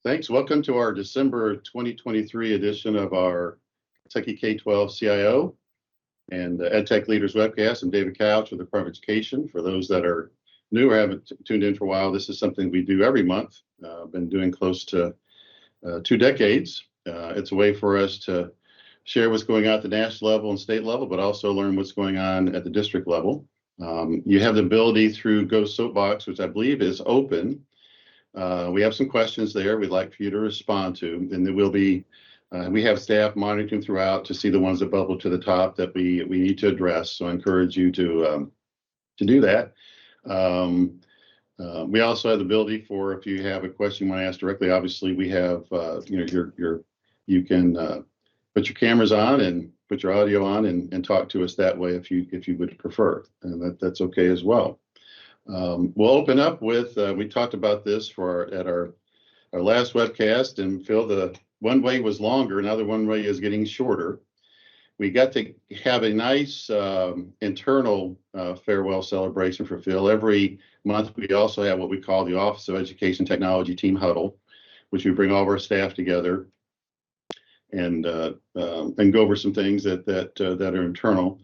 Thanks. Welcome to our December 2023 edition of our Kentucky K-12 CIO and EdTech Leaders webcast. I'm David Couch with the Department of Education. For those that are new or haven't tuned in for a while, this is something we do every month. Been doing close to 2 decades. It's a way for us to share what's going on at the national level and state level, but also learn what's going on at the district level. You have the ability through Go Soapbox, which I believe is open. We have some questions there we'd like for you to respond to, and there will be, we have staff monitoring throughout to see the ones that bubble to the top that we need to address. So I encourage you to do that. We also have the ability for, if you have a question you want to ask directly, obviously we have, you can put your cameras on and put your audio on and talk to us that way if you would prefer, and that's okay as well. We'll open up with, we talked about this at our last webcast, and Phil, the one way was longer, now the one way is getting shorter. We got to have a nice internal farewell celebration for Phil. Every month we also have what we call the Office of Education Technology Team Huddle, which we bring all of our staff together and go over some things that are internal.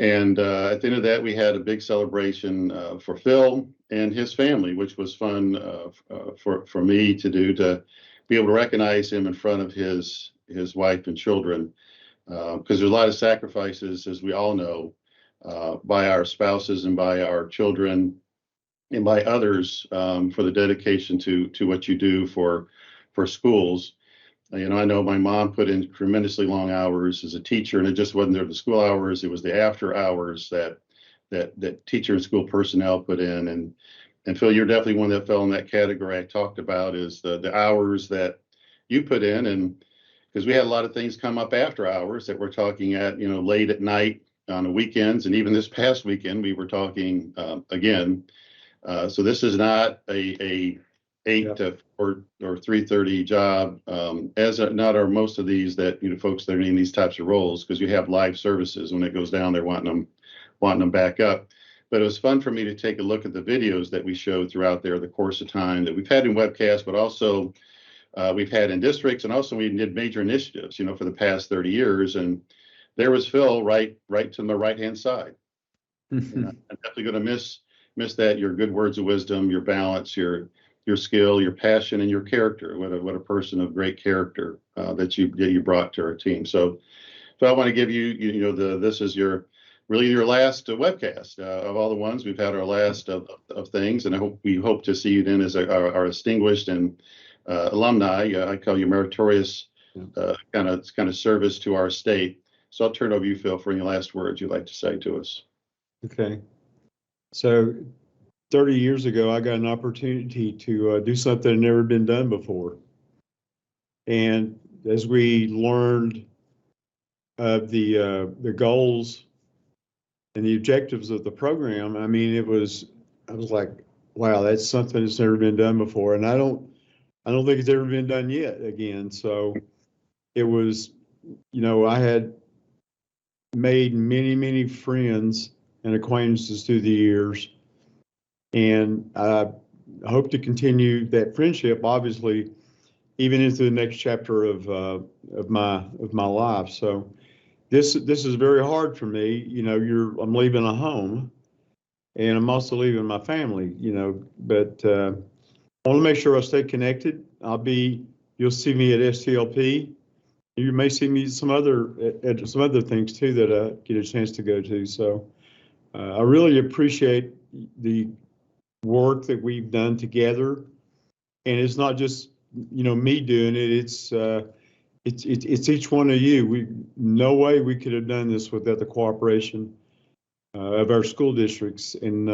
And at the end of that, we had a big celebration for Phil and his family, which was fun for me to do, to be able to recognize him in front of his wife and children, because there's a lot of sacrifices, as we all know, by our spouses and by our children and by others for the dedication to what you do for schools. I know my mom put in tremendously long hours as a teacher, and it just wasn't the school hours; it was the after hours that teacher and school personnel put in. And Phil, you're definitely one that fell in that category I talked about, is the hours that you put in, and because we had a lot of things come up after hours that we're talking at late at night on the weekends, and even this past weekend we were talking again. So this is not a 8 to 4 or 3:30 job, not are most of these that folks that are in these types of roles, because you have live services when it goes down, they're wanting them back up. But it was fun for me to take a look at the videos that we showed throughout there, the course of time that we've had in webcasts, but also we've had in districts, and also we did major initiatives, for the past 30 years. And there was Phil right to my right-hand side. And I'm definitely going to miss that, your good words of wisdom, your balance, your skill, your passion, and your character. What a person of great character that you brought to our team. So I want to give you, this is your last webcast of all the ones. We've had our last of things, and we hope to see you then as our distinguished and alumni. I call you meritorious kind of service to our state. So I'll turn it over to you, Phil, for any last words you'd like to say to us. Okay. So 30 years ago, I got an opportunity to do something that had never been done before. And as we learned of the goals and the objectives of the program, I mean, I was like, wow, that's something that's never been done before. And I don't think it's ever been done yet again. So it was, I had made many, many friends and acquaintances through the years. And I hope to continue that friendship, obviously, even into the next chapter of my life. So this is very hard for me. I'm leaving a home, and I'm also leaving my family. But I want to make sure I stay connected. You'll see me at STLP. You may see me some other things too that I get a chance to go to. So I really appreciate the work that we've done together, and it's not just me doing it. It's each one of you. No way we could have done this without the cooperation of our school districts, and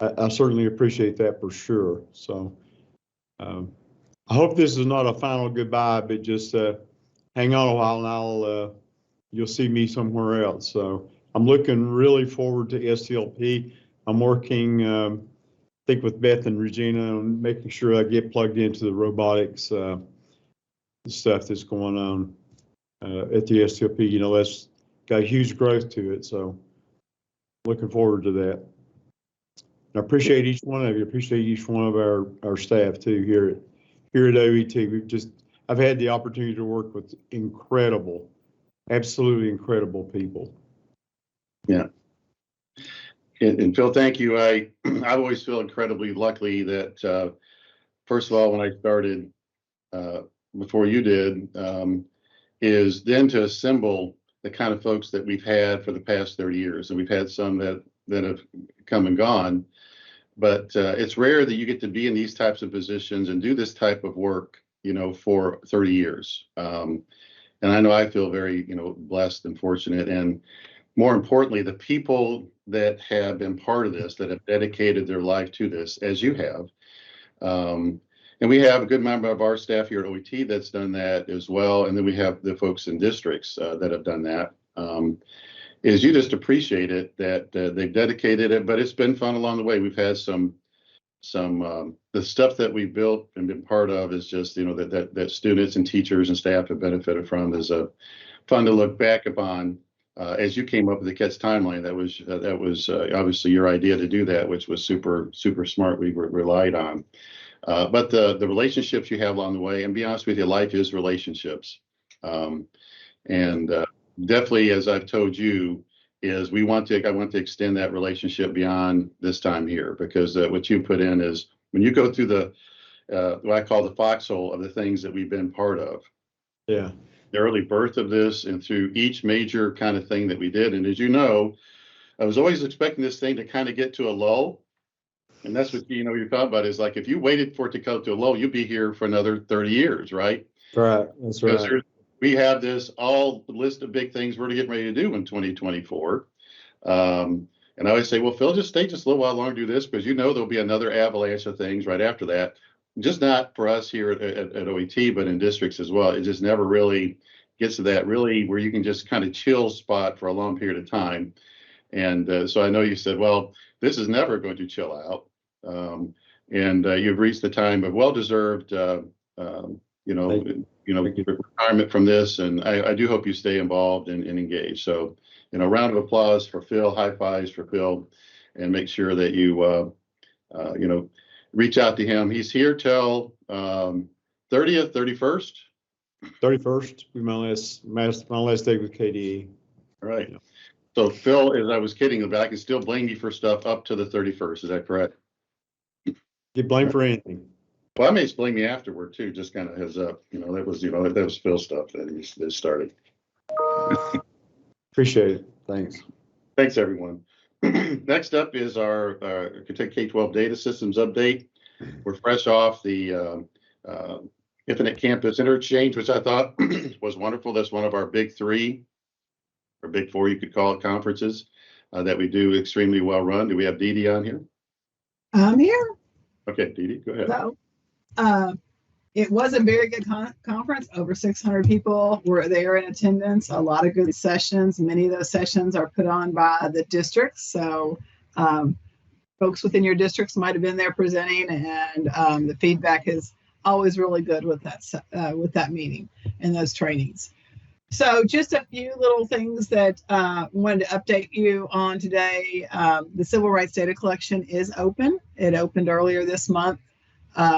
I certainly appreciate that for sure. So I hope this is not a final goodbye, but just hang on a while, and you'll see me somewhere else. So I'm looking really forward to STLP. I'm working, I think, with Beth and Regina on making sure I get plugged into the robotics stuff that's going on at the STLP. That's got huge growth to it. So looking forward to that. I appreciate each one of you. Appreciate each one of our staff too here here at OET. I've had the opportunity to work with absolutely incredible people. Yeah. And Phil, thank you. I always feel incredibly lucky that, first of all, when I started before you did, is then to assemble the kind of folks that we've had for the past 30 years. And we've had some that have come and gone, but it's rare that you get to be in these types of positions and do this type of work, for 30 years. And I know I feel very, blessed and fortunate. And more importantly, the people that have been part of this, that have dedicated their life to this, as you have. And we have a good member of our staff here at OET that's done that as well. And then we have the folks in districts that have done that. Is you just appreciate it that they've dedicated it, but it's been fun along the way. We've had some the stuff that we've built and been part of is just, that students and teachers and staff have benefited from is fun to look back upon. As you came up with the CATS timeline, that was obviously your idea to do that, which was super, super smart. We relied on. But the relationships you have along the way, and be honest with you, life is relationships. Definitely, as I've told you, is I want to extend that relationship beyond this time here, because what you put in is when you go through what I call the foxhole of the things that we've been part of. Yeah. The early birth of this and through each major kind of thing that we did. And as you know, I was always expecting this thing to kind of get to a lull. And that's what, you're talking about is like, if you waited for it to come to a lull, you'd be here for another 30 years, right? Right. That's right. We have this all list of big things we're getting ready to do in 2024. And I always say, well, Phil, just stay just a little while longer, do this, because there'll be another avalanche of things right after that. Just not for us here at OET, but in districts as well. It just never really gets to that really where you can just kind of chill spot for a long period of time. And so I know you said, well, this is never going to chill out. And you've reached the time of well-deserved, retirement from this. And I do hope you stay involved and engaged. So, round of applause for Phil, high fives for Phil, and make sure that you, reach out to him. He's here till 30th, 31st. 31st will be my last day with KDE. All right. Yeah. So Phil, as I was kidding about, I can still blame you for stuff up to the 31st. Is that correct? Get blamed for anything. Well, I may blame you afterward too. Just kind of heads up. That was Phil stuff that started. Appreciate it. Thanks. Thanks, everyone. Next up is our K-12 data systems update. We're fresh off the Infinite Campus Interchange, which I thought was wonderful. That's one of our big three, or big four, you could call it, conferences that we do extremely well run. Do we have Dee Dee on here? I'm here. Okay, Dee Dee, go ahead. So, it was a very good conference. Over 600 people were there in attendance. A lot of good sessions. Many of those sessions are put on by the districts. So folks within your districts might have been there presenting, and the feedback is always really good with that meeting and those trainings. So just a few little things that wanted to update you on today. The civil rights data collection is open. It opened earlier this month.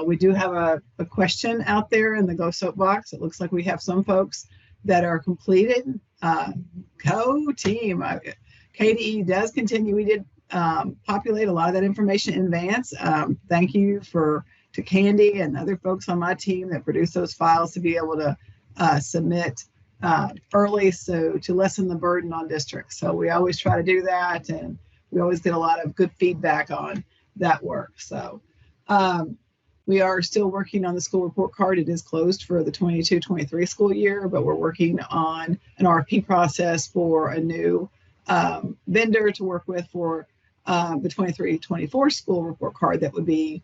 We do have a question out there in the Go Soapbox. It looks like we have some folks that are completed. Team. KDE does continue. We did populate a lot of that information in advance. Thank you to Candy and other folks on my team that produce those files to be able to submit early, so to lessen the burden on districts. So we always try to do that, and we always get a lot of good feedback on that work. So we are still working on the school report card. It is closed for the 22-23 school year, but we're working on an RFP process for a new vendor to work with for the 23-24 school report card that would be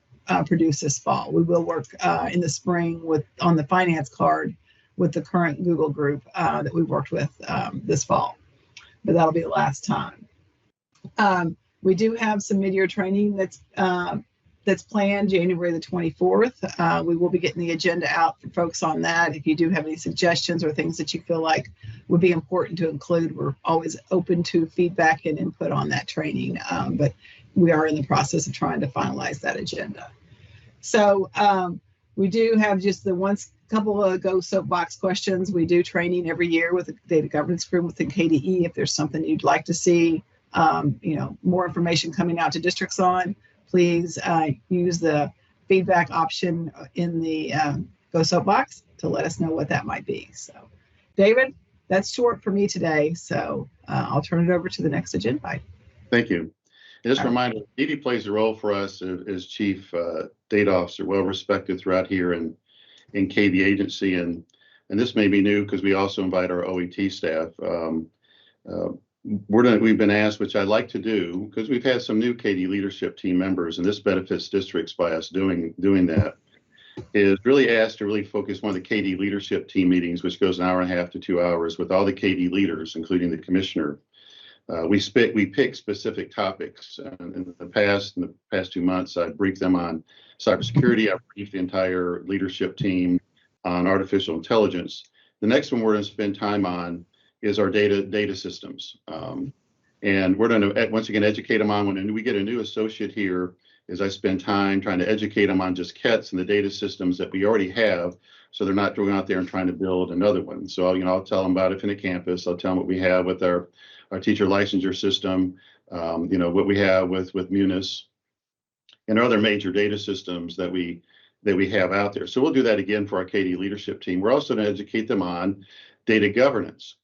produced this fall. We will work in the spring on the finance card with the current Google group that we've worked with this fall, but that'll be the last time. We do have some mid-year training that's planned January the 24th. We will be getting the agenda out for folks on that. If you do have any suggestions or things that you feel like would be important to include, we're always open to feedback and input on that training, but we are in the process of trying to finalize that agenda. So We do have just the couple of Go Soapbox questions. We do training every year with the data governance group within KDE. If there's something you'd like to see, more information coming out to districts on, please use the feedback option in the Go Soapbox to let us know what that might be. So, David, that's short for me today. So I'll turn it over to the next agenda item. Thank you. And just a reminder, Dee plays a role for us as chief data officer, well respected throughout here in KD agency. And this may be new because we also invite our OET staff. We've been asked, which I'd like to do, because we've had some new KD leadership team members, and this benefits districts by us doing that, is really asked to really focus one of the KD leadership team meetings, which goes an hour and a half to 2 hours with all the KD leaders, including the commissioner. We pick specific topics. In the past 2 months, I briefed them on cybersecurity. I briefed the entire leadership team on artificial intelligence. The next one we're going to spend time on is our data systems. And we're going to, once again, educate them on when we get a new associate here, is I spend time trying to educate them on just KETS and the data systems that we already have, so they're not going out there and trying to build another one. So, I'll tell them about Infinite Campus. I'll tell them what we have with our teacher licensure system, what we have with Munis and other major data systems that we have out there. So we'll do that again for our KD leadership team. We're also going to educate them on data governance,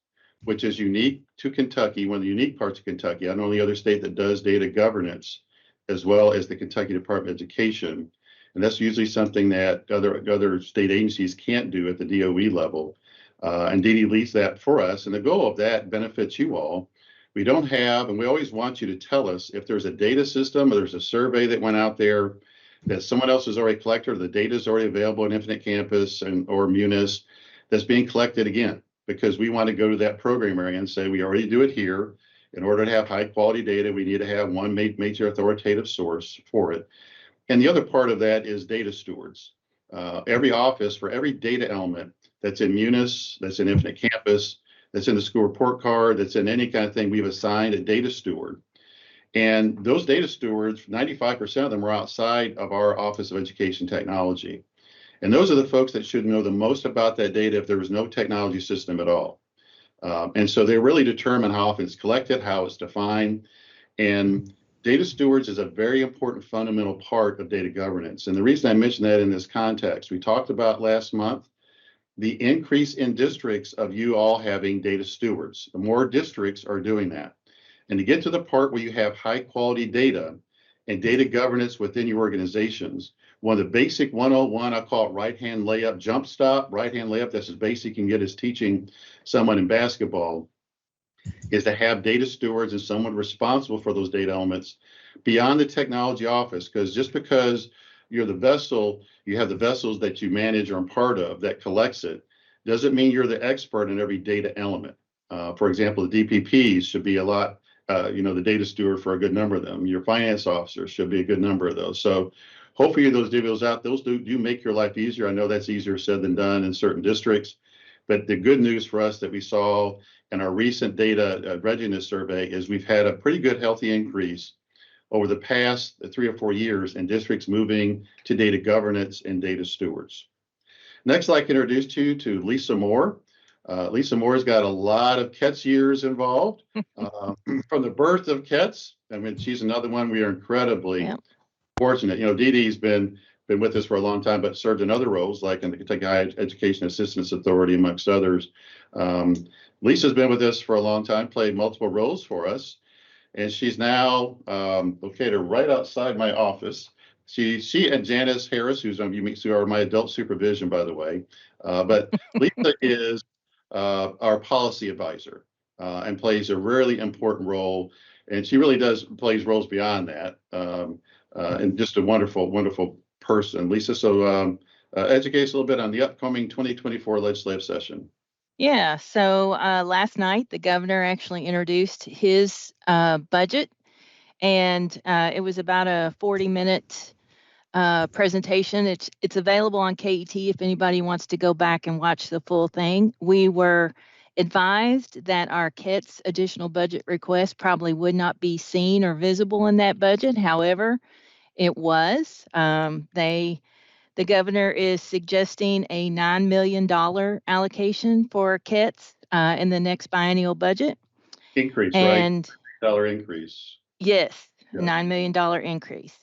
which is unique to Kentucky, one of the unique parts of Kentucky. I know the other state that does data governance, as well as the Kentucky Department of Education. And that's usually something that other state agencies can't do at the DOE level. And Dee leads that for us. And the goal of that benefits you all. We don't have, and we always want you to tell us if there's a data system or there's a survey that went out there that someone else has already collected, or the data is already available in Infinite Campus or Munis that's being collected again, because we want to go to that program area and say, we already do it here. In order to have high quality data, we need to have one major authoritative source for it. And the other part of that is data stewards. Every office, for every data element that's in Munis, that's in Infinite Campus, that's in the school report card, that's in any kind of thing, we've assigned a data steward. And those data stewards, 95% of them are outside of our Office of Education Technology. And those are the folks that should know the most about that data if there was no technology system at all. And so they really determine how often it's collected, how it's defined. And data stewards is a very important fundamental part of data governance. And the reason I mention that in this context, we talked about last month, the increase in districts of you all having data stewards. The more districts are doing that. And to get to the part where you have high quality data and data governance within your organizations, one of the basic 101, I call it right-hand layup, jump stop, right-hand layup, that's as basic you can get as teaching someone in basketball, is to have data stewards and someone responsible for those data elements beyond the technology office. Because just because you're the vessel, you have the vessels that you manage or are part of that collects it, doesn't mean you're the expert in every data element. For example, the DPPs should be a lot, the data steward for a good number of them. Your finance officer should be a good number of those. So hopefully those deals out, those do make your life easier. I know that's easier said than done in certain districts, but the good news for us that we saw in our recent data readiness survey is we've had a pretty good healthy increase over the past 3 or 4 years in districts moving to data governance and data stewards. Next, I'd like to introduce you to Lisa Moore. Lisa Moore's got a lot of KETS years involved from the birth of KETS. I mean, she's another one we are incredibly fortunate. Dee Dee's been with us for a long time, but served in other roles, like in the Kentucky Higher Education Assistance Authority, amongst others. Lisa's been with us for a long time, played multiple roles for us, and she's now located right outside my office. She and Janice Harris, who are my adult supervision, by the way, but Lisa is our policy advisor and plays a really important role, and she really plays roles beyond that. And just a wonderful, wonderful person. Lisa, so educate us a little bit on the upcoming 2024 legislative session. Yeah, so last night the governor actually introduced his budget, and it was about a 40-minute presentation. It's available on KET if anybody wants to go back and watch the full thing. We were advised that our KETS additional budget request probably would not be seen or visible in that budget. However, it was. The governor is suggesting a $9 million allocation for kits in the next biennial budget. Increase, right? And Dollar increase. yes, Yeah. $9 million increase.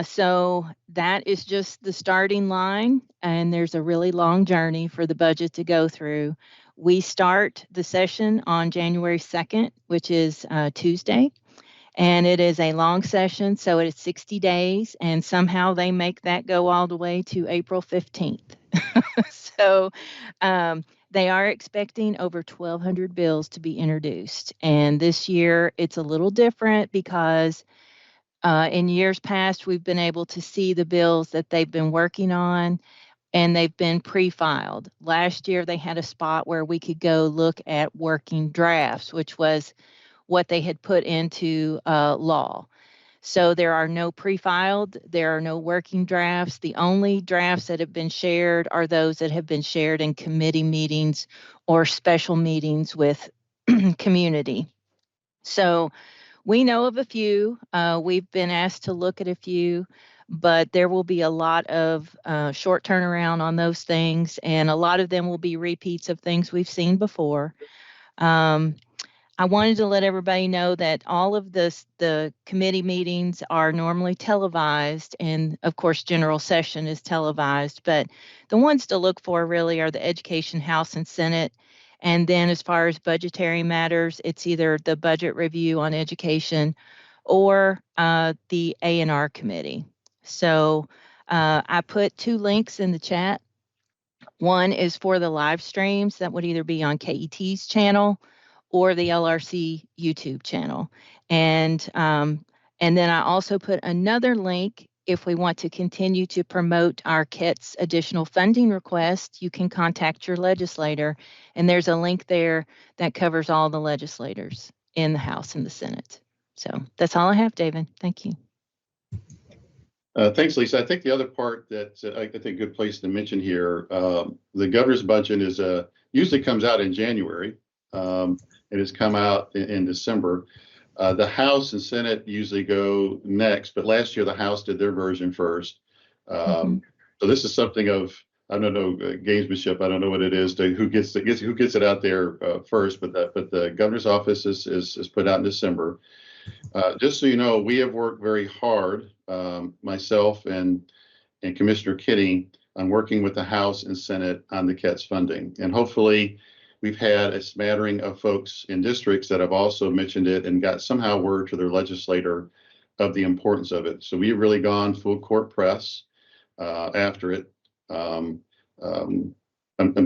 So that is just the starting line, and there's a really long journey for the budget to go through. We start the session on January 2nd, which is Tuesday, and it is a long session, so it is 60 days, and somehow they make that go all the way to April 15th. So they are expecting over 1,200 bills to be introduced, and this year it's a little different because in years past, we've been able to see the bills that they've been working on, and they've been pre-filed. Last year, they had a spot where we could go look at working drafts, which was what they had put into law. So there are no pre-filed, there are no working drafts. The only drafts that have been shared are those that have been shared in committee meetings or special meetings with community. So we know of a few. We've been asked to look at a few, but there will be a lot of short turnaround on those things, and a lot of them will be repeats of things we've seen before. I wanted to let everybody know that all of the committee meetings are normally televised, and of course, general session is televised, but the ones to look for really are the Education House and Senate. And then as far as budgetary matters, it's either the budget review on education or the A&R committee. So I put 2 links in the chat. One is for the live streams that would either be on KET's channel or the LRC YouTube channel. And then I also put another link. If we want to continue to promote our KITS additional funding request, you can contact your legislator. And there's a link there that covers all the legislators in the House and the Senate. So that's all I have, David. Thank you. Thanks, Lisa. I think the other part that I think a good place to mention here, the governor's budget is usually comes out in January. It has come out in December. The House and Senate usually go next, but last year the House did their version first. So this is something of, I don't know, gamesmanship. I don't know what it is to who gets it out there first, but the governor's office is put out in December. Just so you know, we have worked very hard, myself and Commissioner Kitty, on working with the House and Senate on the KETS funding, and hopefully we've had a smattering of folks in districts that have also mentioned it and got somehow word to their legislator of the importance of it. So we've really gone full court press after it. I'm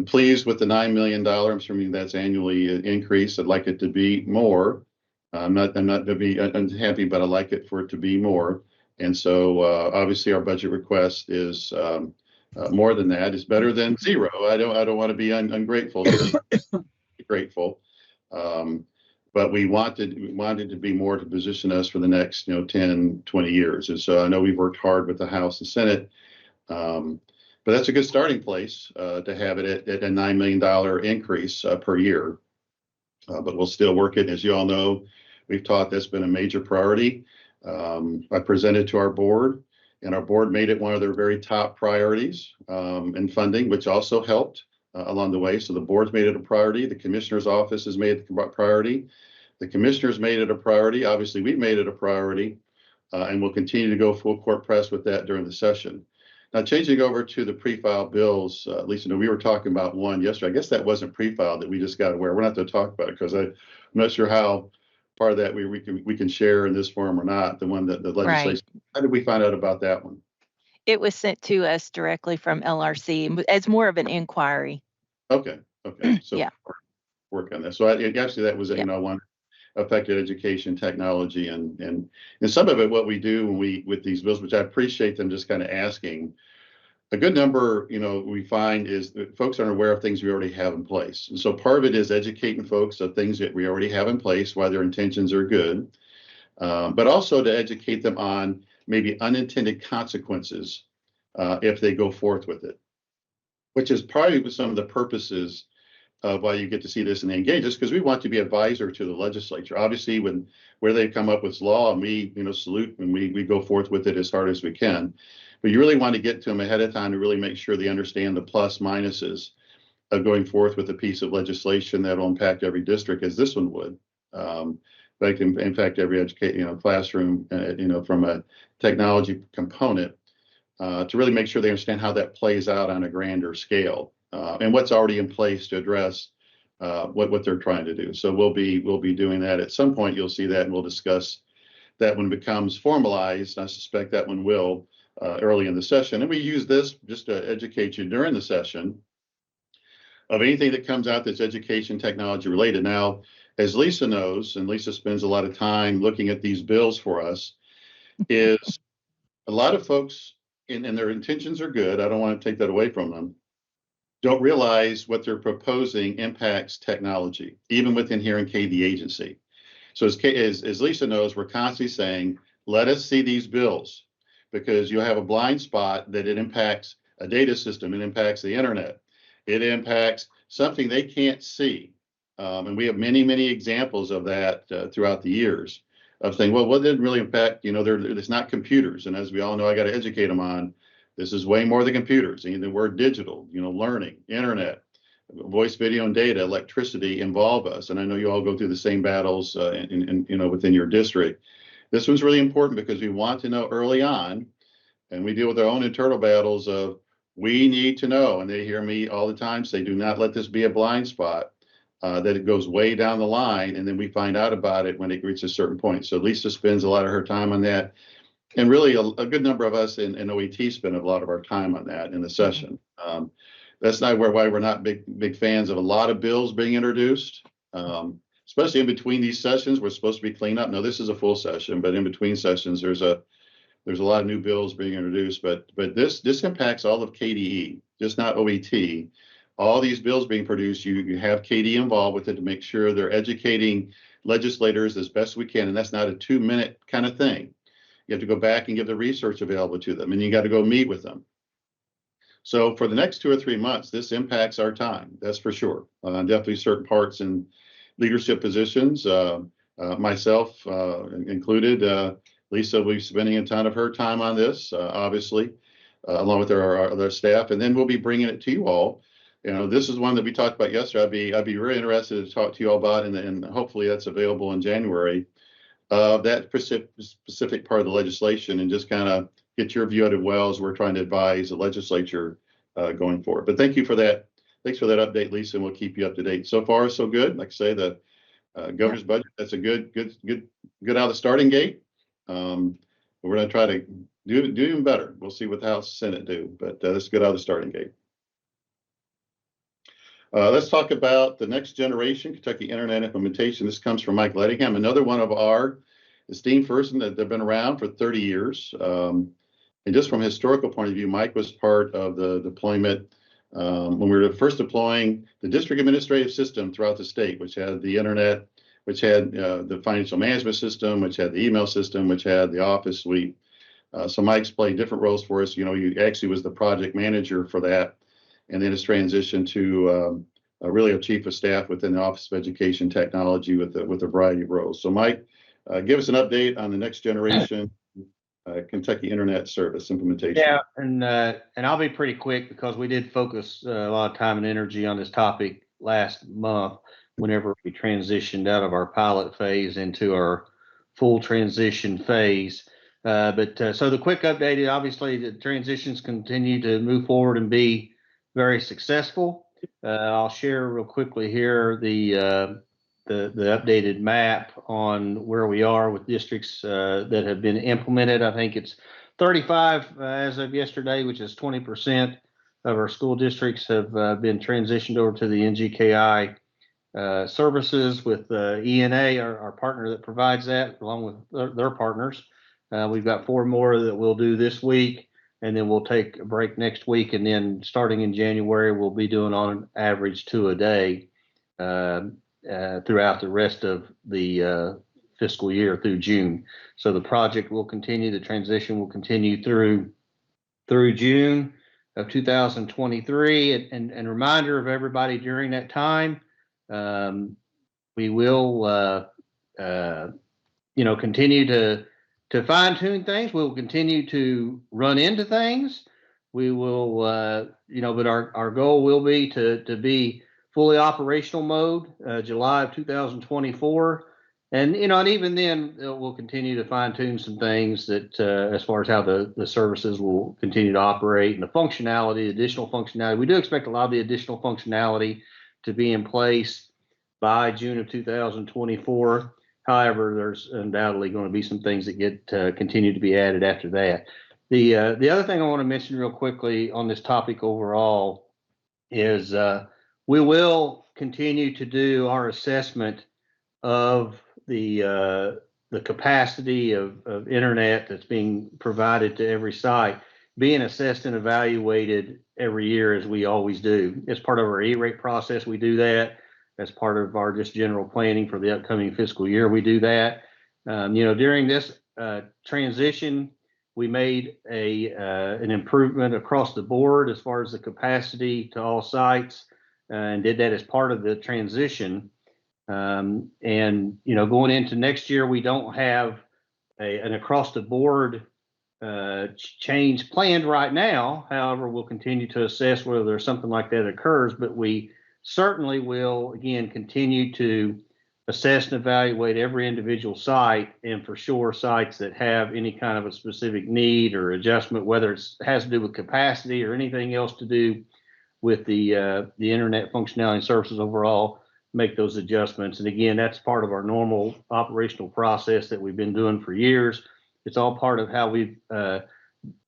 pleased with the $9 million. I'm assuming that's annually increase. I'd like it to be more. I'm not to be unhappy, but I like it for it to be more. And so obviously our budget request is more than that. It's better than zero. I don't want to be ungrateful. Grateful, but we wanted to be more to position us for the next 10, 20 years. And so I know we've worked hard with the House and Senate, but that's a good starting place to have it at a $9 million increase per year. But we'll still work it. As you all know, we've taught that's been a major priority. I presented to our board, and our board made it one of their very top priorities in funding, which also helped along the way. So the board's made it a priority. The commissioner's office has made it a priority. The commissioners made it a priority. Obviously, we've made it a priority, and we'll continue to go full court press with that during the session. Now, changing over to the pre-filed bills, Lisa, we were talking about one yesterday. I guess that wasn't pre-filed, that we just got aware. We're not going to talk about it because I'm not sure how part of that we can share in this forum or not. The one that the legislation. Right. How did we find out about that one? It was sent to us directly from LRC as more of an inquiry. Okay. So yeah, work on this. So actually, that was one affected education, technology, and some of it. What we do when with these bills, which I appreciate them just kind of asking. A good number, we find is that folks aren't aware of things we already have in place. And so part of it is educating folks of things that we already have in place, why their intentions are good, but also to educate them on maybe unintended consequences if they go forth with it, which is probably some of the purposes of why you get to see this and engage us, because we want to be advisor to the legislature. Obviously, where they come up with law, and we salute and we go forth with it as hard as we can. but you really want to get to them ahead of time to really make sure they understand the plus minuses of going forth with a piece of legislation that will impact every district, as this one would. Like in fact, every classroom, from a technology component, to really make sure they understand how that plays out on a grander scale, and what's already in place to address what they're trying to do. So we'll be doing that at some point. You'll see that, and we'll discuss that when it becomes formalized. I suspect that one will early in the session, and we use this just to educate you during the session of anything that comes out that's education technology related. Now, as Lisa knows, and Lisa spends a lot of time looking at these bills for us, is a lot of folks, and their intentions are good, I don't want to take that away from them, don't realize what they're proposing impacts technology, even within here in KD agency. So as Lisa knows, we're constantly saying, let us see these bills, because you'll have a blind spot that it impacts a data system, it impacts the internet, it impacts something they can't see. And we have many, many examples of that throughout the years of saying, well, what didn't really impact, it's not computers. And as we all know, I got to educate them on, this is way more than computers. The word digital, learning, internet, voice, video, and data, electricity involve us. And I know you all go through the same battles within your district. This one's really important because we want to know early on, and we deal with our own internal battles of, we need to know, and they hear me all the time say, do not let this be a blind spot, that it goes way down the line, and then we find out about it when it reaches a certain point. So Lisa spends a lot of her time on that, and really a good number of us in OET spend a lot of our time on that in the session. That's not why we're not big fans of a lot of bills being introduced, especially in between these sessions. We're supposed to be clean up. No, this is a full session, but in between sessions, there's a lot of new bills being introduced. But this impacts all of KDE, just not OET. All these bills being produced, you have KDE involved with it to make sure they're educating legislators as best we can, and that's not a 2-minute kind of thing. You have to go back and give the research available to them, and you got to go meet with them. So for the next 2 or 3 months, this impacts our time, that's for sure. Definitely certain parts in leadership positions, myself included. Lisa will be spending a ton of her time on this, obviously, along with our other staff, and then we'll be bringing it to you all. This is one that we talked about yesterday. I'd be really interested to talk to you all about, and hopefully that's available in January. That specific part of the legislation, and just kind of get your view of it well as we're trying to advise the legislature going forward. But thank you for that. Thanks for that update, Lisa, and we'll keep you up to date. So far, so good. Like I say, the governor's budget, that's a good out of the starting gate. We're going to try to do even better. We'll see what the House and Senate do, but that's good out of the starting gate. Let's talk about the next generation Kentucky Internet implementation. This comes from Mike Lettingham, another one of our esteemed person that they've been around for 30 years. And just from a historical point of view, Mike was part of the deployment when we were first deploying the district administrative system throughout the state, which had the internet, which had the financial management system, which had the email system, which had the office suite. So Mike's played different roles for us. He actually was the project manager for that, and then his transition to really a chief of staff within the Office of Education Technology with a variety of roles. So Mike, give us an update on the next generation Kentucky Internet Service implementation. Yeah, and I'll be pretty quick because we did focus a lot of time and energy on this topic last month whenever we transitioned out of our pilot phase into our full transition phase. So the quick update is obviously the transitions continue to move forward and be very successful. I'll share real quickly here the updated map on where we are with districts that have been implemented. I think it's 35 as of yesterday, which is 20% of our school districts have been transitioned over to the NGKI services with ENA, our partner that provides that, along with their partners. We've got 4 more that we'll do this week, and then we'll take a break next week. And then starting in January, we'll be doing on average 2 a day throughout the rest of the fiscal year through June. So the project will continue, the transition will continue through June of 2023. And reminder of everybody during that time, we will continue to to fine tune things. We'll continue to run into things. We will, but our goal will be to be fully operational mode, July of 2024. And, and even then we'll continue to fine tune some things that, as far as how the services will continue to operate and the functionality, additional functionality. We do expect a lot of the additional functionality to be in place by June of 2024. However, there's undoubtedly going to be some things that get continue to be added after that. The other thing I want to mention real quickly on this topic overall is we will continue to do our assessment of the capacity of internet that's being provided to every site, being assessed and evaluated every year, as we always do. As part of our E-rate process, we do that. As part of our just general planning for the upcoming fiscal year, we do that. During this transition, we made an improvement across the board as far as the capacity to all sites, and did that as part of the transition. And going into next year, we don't have an across the board change planned right now. However, we'll continue to assess whether there's something like that occurs, but we certainly will, again, continue to assess and evaluate every individual site, and for sure sites that have any kind of a specific need or adjustment, whether it has to do with capacity or anything else to do with the internet functionality and services overall, make those adjustments. And again, that's part of our normal operational process that we've been doing for years. It's all part of how we've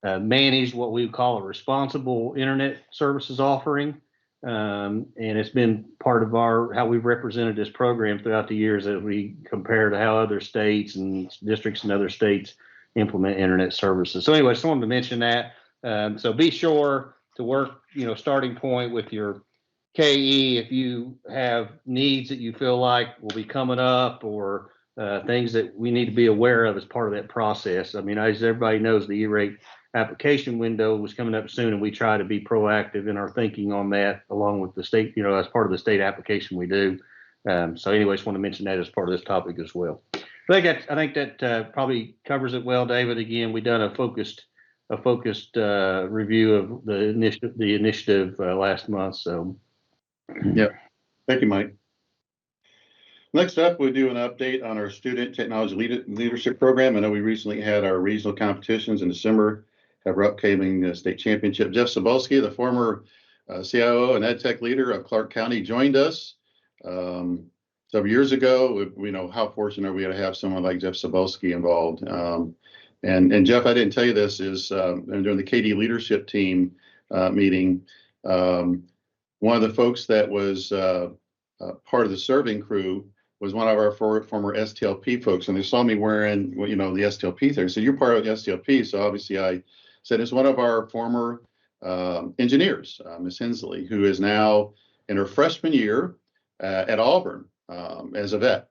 managed what we call a responsible internet services offering. And it's been part of how we've represented this program throughout the years as we compare to how other states and districts and other states implement internet services. So anyway, just wanted to mention that. So be sure to work, starting point with your KE if you have needs that you feel like will be coming up, or things that we need to be aware of as part of that process. I mean, as everybody knows, the E-rate application window was coming up soon, and we try to be proactive in our thinking on that, along with the state, as part of the state application we do. So anyway, just want to mention that as part of this topic as well. I think that probably covers it well, David. Again, we've done a focused review of the initiative last month. So yeah, thank you, Mike. Next up, we'll do an update on our student technology leadership program. I know we recently had our regional competitions in December, have our upcoming state championship. Jeff Sobolski, the former CIO and EdTech leader of Clark County, joined us several years ago. We know how fortunate we are to have someone like Jeff Sobolski involved. And Jeff, I didn't tell you this, is during the KD leadership team meeting, one of the folks that was part of the serving crew was one of our former STLP folks, and they saw me wearing, the STLP thing. So you're part of the STLP. So obviously I said, it's one of our former engineers, Ms. Hensley, who is now in her freshman year at Auburn as a vet,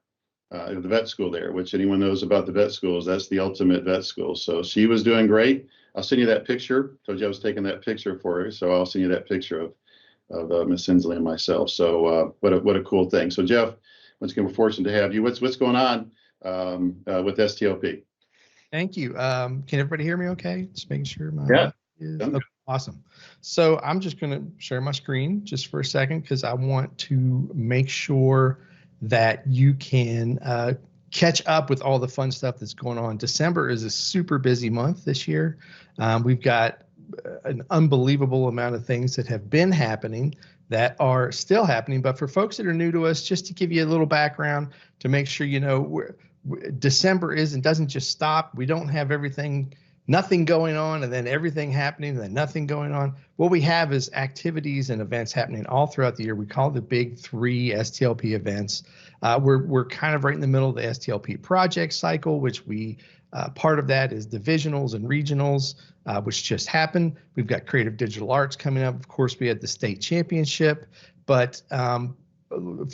at the vet school there, which anyone knows about the vet schools, that's the ultimate vet school. So she was doing great. I'll send you that picture. Told you I was taking that picture for her. So I'll send you that picture of Ms. Hensley and myself. So what a cool thing. So Jeff, once again, we're fortunate to have you. What's going on with STLP? Thank you. Can everybody hear me okay? Just making sure my is okay. Awesome. So I'm just going to share my screen just for a second, because I want to make sure that you can catch up with all the fun stuff that's going on. December is a super busy month this year. We've got an unbelievable amount of things that have been happening that are still happening. But for folks that are new to us, just to give you a little background to make sure December doesn't just stop. We don't have nothing going on and then everything happening and then nothing going on. What we have is activities and events happening all throughout the year. We call it the big 3 STLP events. We're kind of right in the middle of the STLP project cycle, which part of that is divisionals and regionals, which just happened. We've got creative digital arts coming up. Of course, we had the state championship, but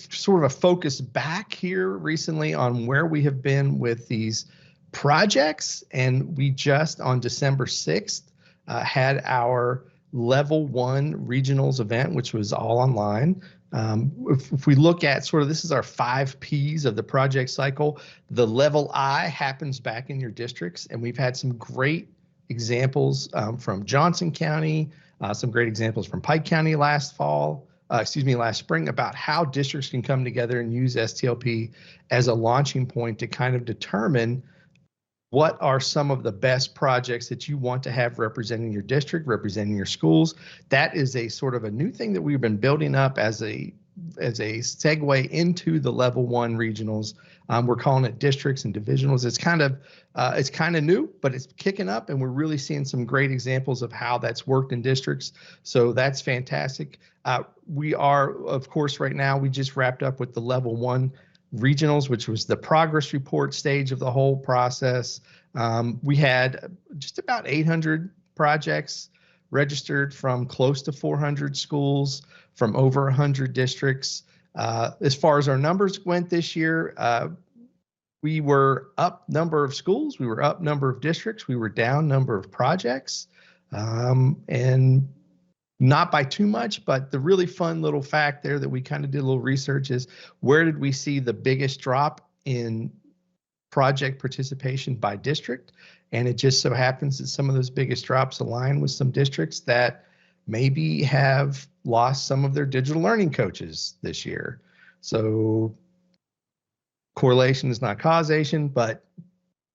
sort of a focus back here recently on where we have been with these projects. And we just on December 6th had our level 1 regionals event, which was all online. If we look at sort of, this is our 5 Ps of the project cycle, the level I happens back in your districts. And we've had some great examples from Johnson County, some great examples from Pike County last spring about how districts can come together and use STLP as a launching point to kind of determine what are some of the best projects that you want to have representing your district, representing your schools. That is a sort of a new thing that we've been building up as a segue into the level 1 regionals. We're calling it districts and divisionals. It's kind of new, but it's kicking up, and we're really seeing some great examples of how that's worked in districts. So that's fantastic. We are, of course, right now, we just wrapped up with the level 1 regionals, which was the progress report stage of the whole process. We had just about 800 projects registered from close to 400 schools, from over 100 districts. As far as our numbers went this year, we were up number of schools, we were up number of districts, we were down number of projects, and not by too much, but the really fun little fact there that we kind of did a little research is, where did we see the biggest drop in project participation by district? And it just so happens that some of those biggest drops align with some districts that maybe have lost some of their digital learning coaches this year. So correlation is not causation, but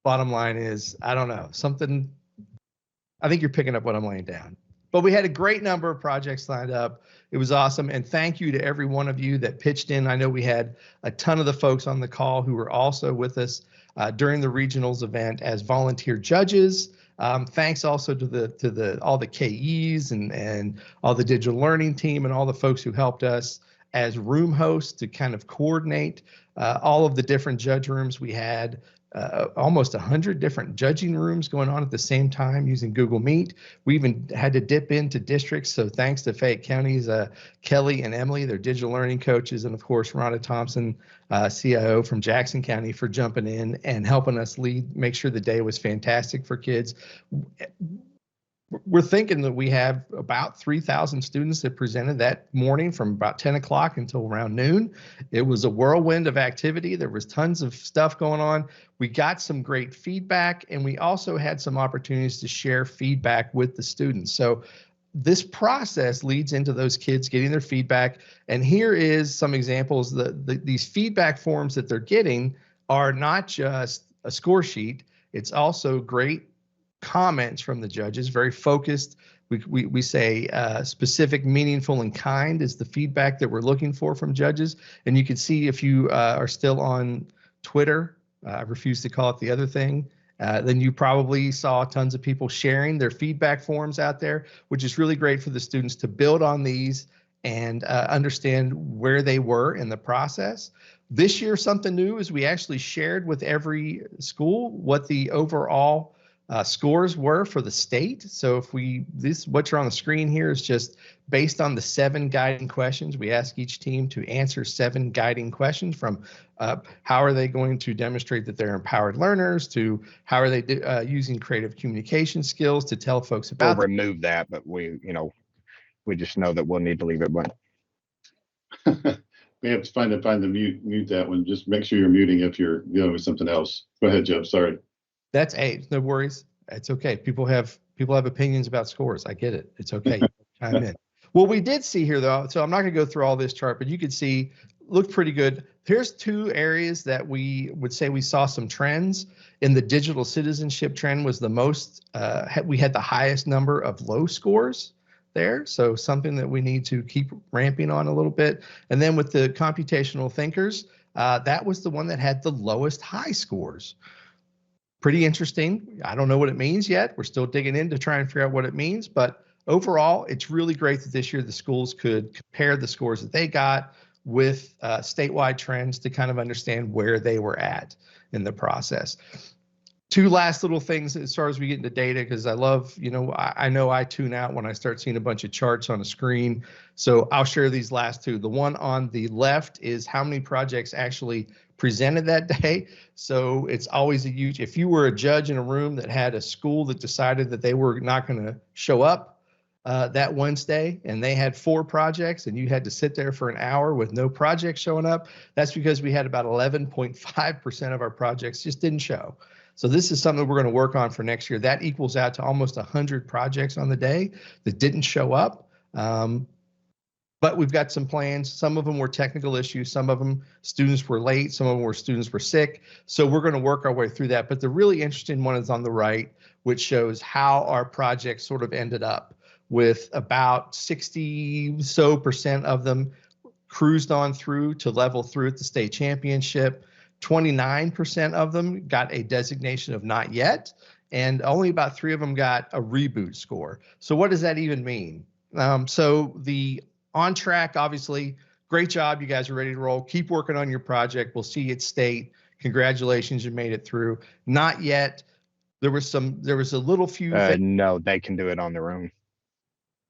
bottom line is, I don't know, something, I think you're picking up what I'm laying down. But we had a great number of projects lined up. It was awesome. And thank you to every one of you that pitched in. I know we had a ton of the folks on the call who were also with us during the regionals event as volunteer judges. Thanks also to all the KEs and all the digital learning team and all the folks who helped us as room hosts to kind of coordinate all of the different judge rooms. We had almost 100 different judging rooms going on at the same time using Google Meet. We even had to dip into districts. So thanks to Fayette County's Kelly and Emily, their digital learning coaches, and of course, Rhonda Thompson, CIO from Jackson County, for jumping in and helping us make sure the day was fantastic for kids. We're thinking that we have about 3,000 students that presented that morning from about 10 o'clock until around noon. It was a whirlwind of activity. There was tons of stuff going on. We got some great feedback, and we also had some opportunities to share feedback with the students. So this process leads into those kids getting their feedback. And here is some examples. These feedback forms that they're getting are not just a score sheet. It's also great comments from the judges, very focused. We say specific, meaningful, and kind is the feedback that we're looking for from judges. And you can see, if you are still on Twitter, I refuse to call it the other thing, then you probably saw tons of people sharing their feedback forms out there, which is really great for the students to build on these and understand where they were in the process. This year, something new is we actually shared with every school what the overall scores were for the state. So what you're on the screen here is just based on the 7 guiding questions. We ask each team to answer 7 guiding questions, from how are they going to demonstrate that they're empowered learners, to how are they using creative communication skills to tell folks about. We'll remove that, but we just know that we'll need to leave it blank. We have to find the mute that one. Just make sure you're muting if you're dealing with something else. Go ahead, Jeff. Sorry. That's no worries. It's okay. People have opinions about scores. I get it. It's okay. Chime in. What we did see here, though, so I'm not going to go through all this chart, but you could see looked pretty good. Here's 2 areas that we would say we saw some trends. In the digital citizenship trend was the most. We had the highest number of low scores there, so something that we need to keep ramping on a little bit. And then with the computational thinkers, that was the one that had the lowest high scores. Pretty interesting. I don't know what it means yet. We're still digging in to try and figure out what it means. But overall, it's really great that this year the schools could compare the scores that they got with statewide trends to kind of understand where they were at in the process. 2 last little things as far as we get into data, because I love, I know I tune out when I start seeing a bunch of charts on a screen. So I'll share these last 2. The one on the left is how many projects actually presented that day. So it's always a huge, if you were a judge in a room that had a school that decided that they were not going to show up, that Wednesday and they had 4 projects and you had to sit there for an hour with no projects showing up, that's because we had about 11.5% of our projects just didn't show. So this is something we're going to work on for next year. That equals out to almost 100 projects on the day that didn't show up. But we've got some plans. Some of them were technical issues. Some of them students were late. Some of them were students were sick. So we're going to work our way through that. But the really interesting one is on the right, which shows how our projects sort of ended up, with about 60% of them cruised on through to level 3 at the state championship. 29% of them got a designation of not yet, and only about 3 of them got a reboot score. So what does that even mean? So the on track, obviously, great job. You guys are ready to roll. Keep working on your project. We'll see you at state. Congratulations, you made it through. Not yet. There was a little few. No, they can do it on their own.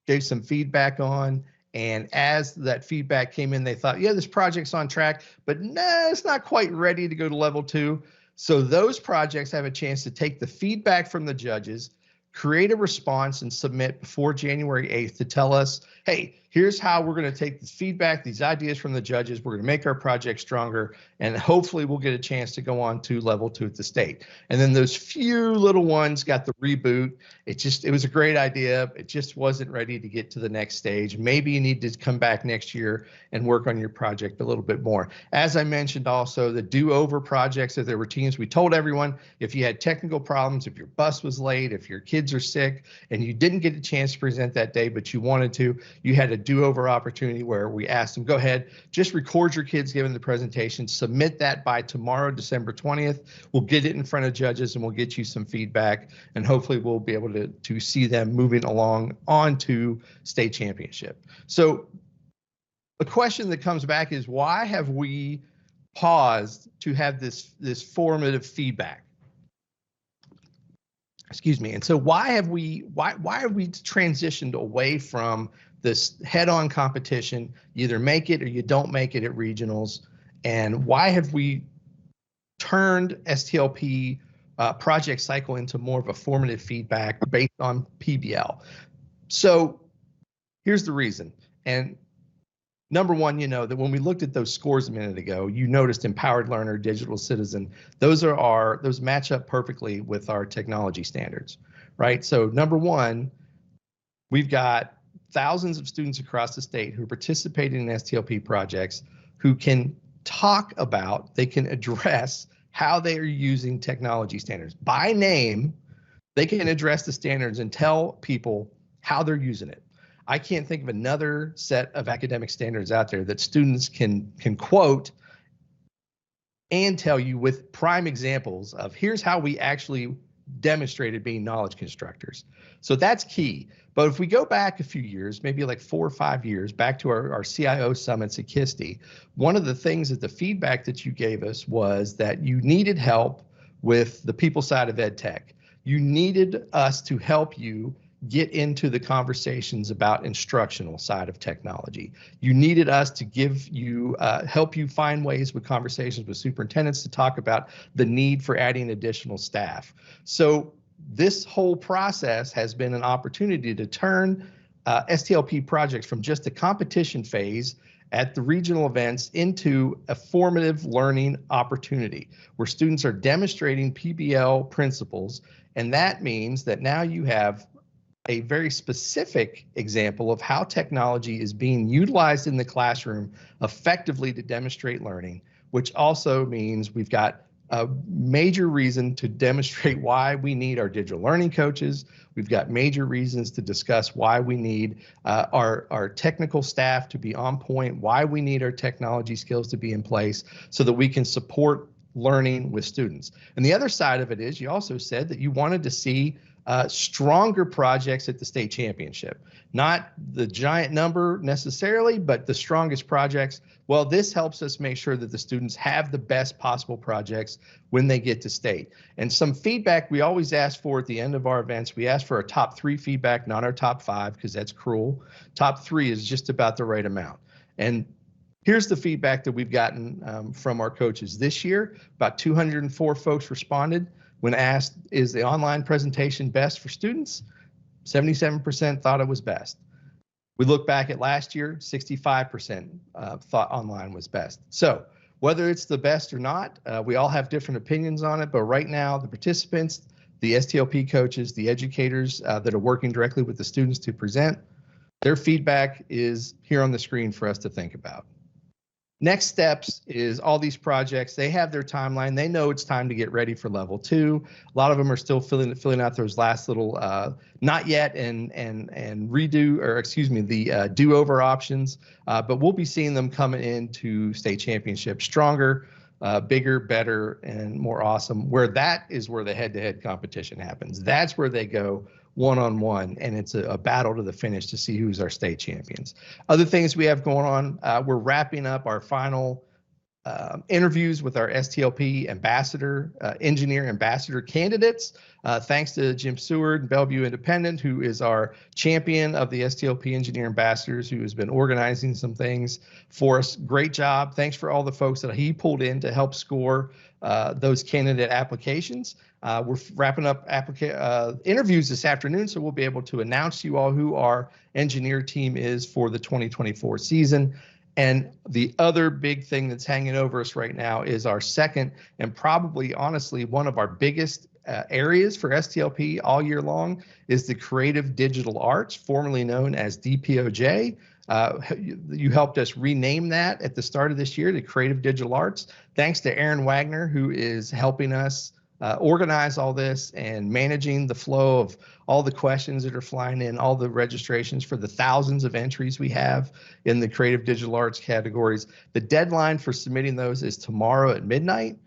Gave some feedback on, and as that feedback came in, they thought, yeah, this project's on track, but no, it's not quite ready to go to level 2. So those projects have a chance to take the feedback from the judges, create a response, and submit before January 8th to tell us, hey, here's how we're going to take the feedback, these ideas from the judges. We're going to make our project stronger, and hopefully we'll get a chance to go on to level 2 at the state. And then those few little ones got the reboot. It was a great idea. It just wasn't ready to get to the next stage. Maybe you need to come back next year and work on your project a little bit more. As I mentioned also, the do-over projects, if there were teams, we told everyone, if you had technical problems, if your bus was late, if your kids are sick, and you didn't get a chance to present that day, but you wanted to, you had a do-over opportunity where we asked them, go ahead, just record your kids giving the presentation, submit that by tomorrow, December 20th. We'll get it in front of judges and we'll get you some feedback, and hopefully we'll be able to see them moving along on to state championship. So the question that comes back is, why have we paused to have this formative feedback? Excuse me. And so why have we transitioned away from this head-on competition? You either make it or you don't make it at regionals. And why have we turned STLP project cycle into more of a formative feedback based on PBL? So here's the reason. And number one, you know that when we looked at those scores a minute ago, you noticed empowered learner, digital citizen. Those match up perfectly with our technology standards, right? So number one, we've got thousands of students across the state who are participating in STLP projects who can talk about, they can address how they are using technology standards. By name, they can address the standards and tell people how they're using it. I can't think of another set of academic standards out there that students can quote and tell you with prime examples of here's how we actually demonstrated being knowledge constructors. So that's key. But if we go back a few years, maybe like 4 or 5 years, back to our CIO summits at KISTI, one of the things that the feedback that you gave us was that you needed help with the people side of EdTech. You needed us to help you get into the conversations about instructional side of technology. You needed us to give you, help you find ways with conversations with superintendents to talk about the need for adding additional staff. So this whole process has been an opportunity to turn STLP projects from just a competition phase at the regional events into a formative learning opportunity where students are demonstrating PBL principles. And that means that now you have a very specific example of how technology is being utilized in the classroom effectively to demonstrate learning, which also means we've got a major reason to demonstrate why we need our digital learning coaches. We've got major reasons to discuss why we need our technical staff to be on point, why we need our technology skills to be in place so that we can support learning with students. And the other side of it is you also said that you wanted to see stronger projects at the state championship. Not the giant number necessarily, but the strongest projects. Well, this helps us make sure that the students have the best possible projects when they get to state. And some feedback we always ask for at the end of our events, we ask for our top 3 feedback, not our top 5, because that's cruel. Top 3 is just about the right amount. And here's the feedback that we've gotten from our coaches this year. About 204 folks responded. When asked, is the online presentation best for students? 77% thought it was best. We look back at last year, 65% thought online was best. So whether it's the best or not, we all have different opinions on it. But right now, the participants, the STLP coaches, the educators that are working directly with the students to present, their feedback is here on the screen for us to think about. Next steps is all these projects, they have their timeline. They know it's time to get ready for level 2. A lot of them are still filling out those last little not yet and redo, or excuse me, the do-over options. But we'll be seeing them coming into state championship stronger, bigger, better, and more awesome, where that is where the head-to-head competition happens. That's where they go one-on-one, and it's a battle to the finish to see who's our state champions. Other things we have going on, we're wrapping up our final interviews with our STLP ambassador, engineer ambassador candidates. Thanks to Jim Seward and Bellevue Independent, who is our champion of the STLP engineer ambassadors, who has been organizing some things for us. Great job. Thanks for all the folks that he pulled in to help score those candidate applications. We're wrapping up interviews this afternoon, so we'll be able to announce to you all who our engineer team is for the 2024 season. And the other big thing that's hanging over us right now is our second, and probably honestly one of our biggest areas for STLP all year long, is the creative digital arts, formerly known as DPOJ. You helped us rename that at the start of this year to Creative Digital Arts. Thanks to Aaron Wagner, who is helping us organize all this and managing the flow of all the questions that are flying in, all the registrations for the thousands of entries we have in the creative digital arts categories. The deadline for submitting those is tomorrow at midnight.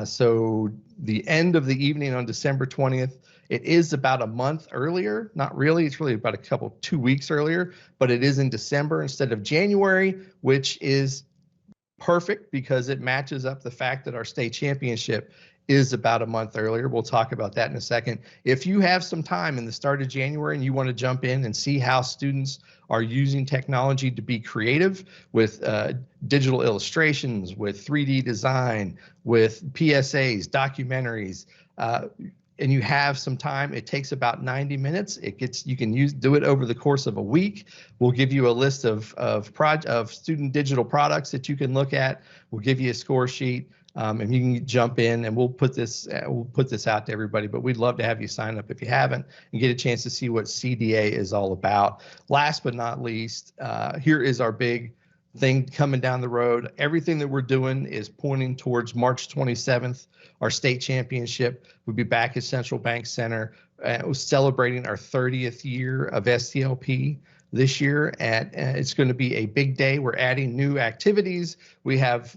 So the end of the evening on December 20th. It is about a month earlier. Not really, it's really about 2 weeks earlier, but it is in December instead of January, which is perfect because it matches up the fact that our state championship is about a month earlier. We'll talk about that in a second. If you have some time in the start of January and you want to jump in and see how students are using technology to be creative with digital illustrations, with 3D design, with PSAs, documentaries, and you have some time, it takes about 90 minutes. You can do it over the course of a week. We'll give you a list of student digital products that you can look at. We'll give you a score sheet. And you can jump in, and we'll put this out to everybody. But we'd love to have you sign up if you haven't and get a chance to see what CDA is all about. Last but not least, here is our big thing coming down the road. Everything that we're doing is pointing towards March 27th, our state championship. We'll be back at Central Bank Center, celebrating our 30th year of STLP. This year, it's going to be a big day. We're adding new activities. We have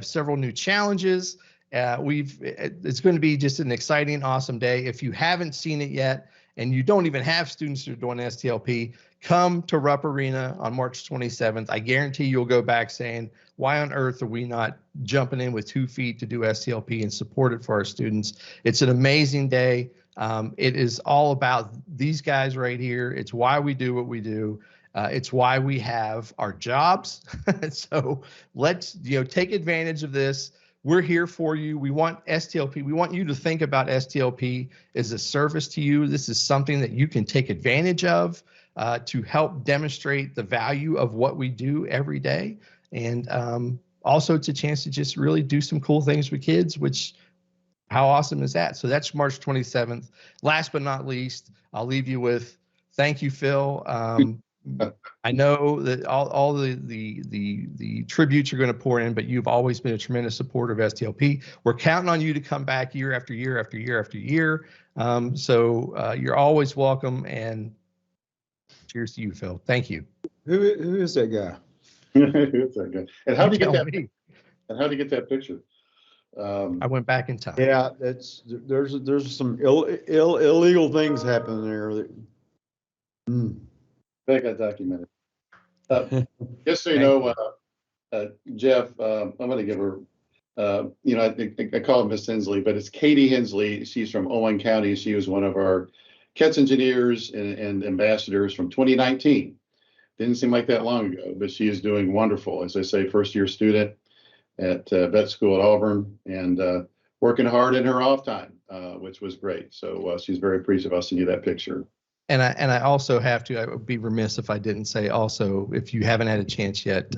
several new challenges. It's going to be just an exciting, awesome day. If you haven't seen it yet, and you don't even have students who are doing STLP, come to Rupp Arena on March 27th. I guarantee you'll go back saying, why on earth are we not jumping in with 2 feet to do STLP and support it for our students? It's an amazing day. It is all about these guys right here. It's why we do what we do. It's why we have our jobs. So let's take advantage of this. We're here for you. We want STLP. We want you to think about STLP as a service to you. This is something that you can take advantage of to help demonstrate the value of what we do every day. And also it's a chance to just really do some cool things with kids, which how awesome is that? So that's March 27th. Last but not least, I'll leave you with thank you, Phil. I know that all the tributes are going to pour in, but you've always been a tremendous supporter of STLP. We're counting on you to come back year after year after year after year. So you're always welcome, and cheers to you, Phil. Thank you. Who is that guy? Who's that guy? And how do you get that? Me. And how do you get that picture? I went back in time. Yeah, there's some illegal things happening there. I got documented. Just so you know, Jeff, I'm going to give her, I think I call her Miss Hensley, but it's Katie Hensley. She's from Owen County. She was one of our CATS engineers and ambassadors from 2019. Didn't seem like that long ago, but she is doing wonderful. As I say, first-year student at vet school at Auburn, and working hard in her off time, which was great. So she's very appreciative. I'll send you that picture. And I also have to, I would be remiss if I didn't say also, if you haven't had a chance yet,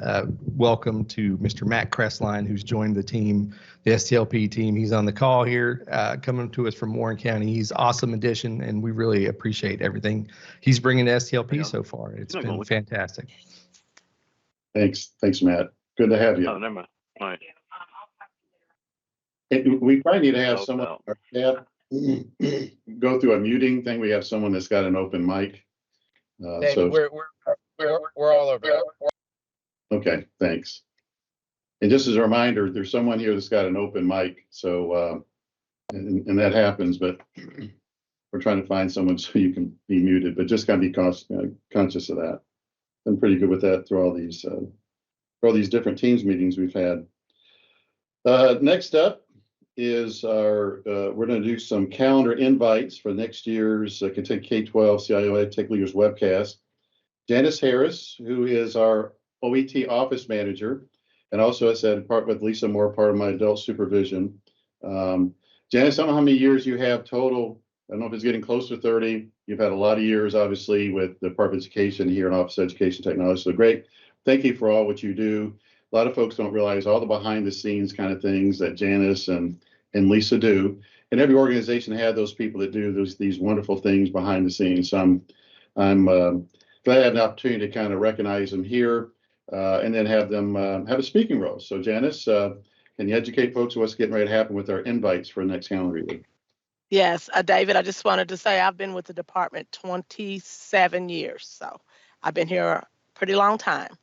welcome to Mr. Matt Crestline, who's joined the team, the STLP team. He's on the call here, coming to us from Warren County. He's awesome addition, and we really appreciate everything he's bringing to STLP so far. It's been fantastic. Thanks, Matt. Good to have you. Oh, never mind. All right. We probably need to have No someone doubt. on our staff go through a muting thing. We have someone that's got an open mic. So we're all over that. okay, thanks. And just as a reminder, there's someone here that's got an open mic. So and that happens, but we're trying to find someone so you can be muted. But just gotta be conscious of that. Been pretty good with that through all these different teams meetings we've had. Next up is we're going to do some calendar invites for next year's Kentucky K-12 CIO EdTech Leaders webcast. Janice Harris, who is our OET office manager, and also, as I said, part with Lisa Moore, part of my adult supervision. Janice, I don't know how many years you have total. I don't know if it's getting close to 30. You've had a lot of years, obviously, with the Department of Education here in Office of Education Technology. So great. Thank you for all what you do. A lot of folks don't realize all the behind the scenes kind of things that Janice and Lisa do. And every organization had those people that do these wonderful things behind the scenes. So I'm glad I have an opportunity to kind of recognize them here and then have them have a speaking role. So Janice, can you educate folks on what's getting ready to happen with our invites for the next calendar year? Yes, David, I just wanted to say I've been with the department 27 years, so I've been here a pretty long time.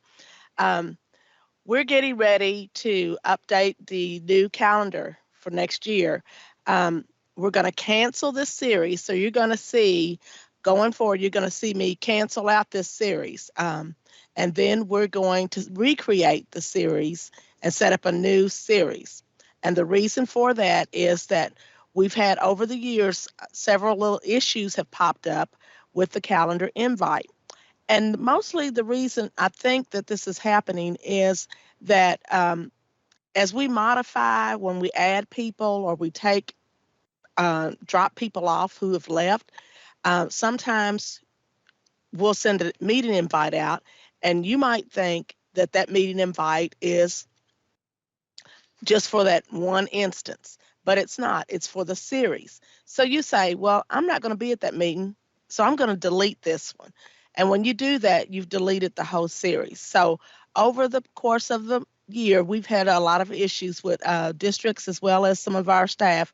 We're getting ready to update the new calendar for next year. We're going to cancel this series, so you're going to see, going forward, you're going to see me cancel out this series. And then we're going to recreate the series and set up a new series. And the reason for that is that we've had over the years, several little issues have popped up with the calendar invite. And mostly the reason I think that this is happening is that as we modify, when we add people or we drop people off who have left, sometimes we'll send a meeting invite out, and you might think that that meeting invite is just for that one instance, but it's not. It's for the series. So you say, well, I'm not going to be at that meeting, so I'm going to delete this one. And when you do that, you've deleted the whole series. So over the course of the year, we've had a lot of issues with districts as well as some of our staff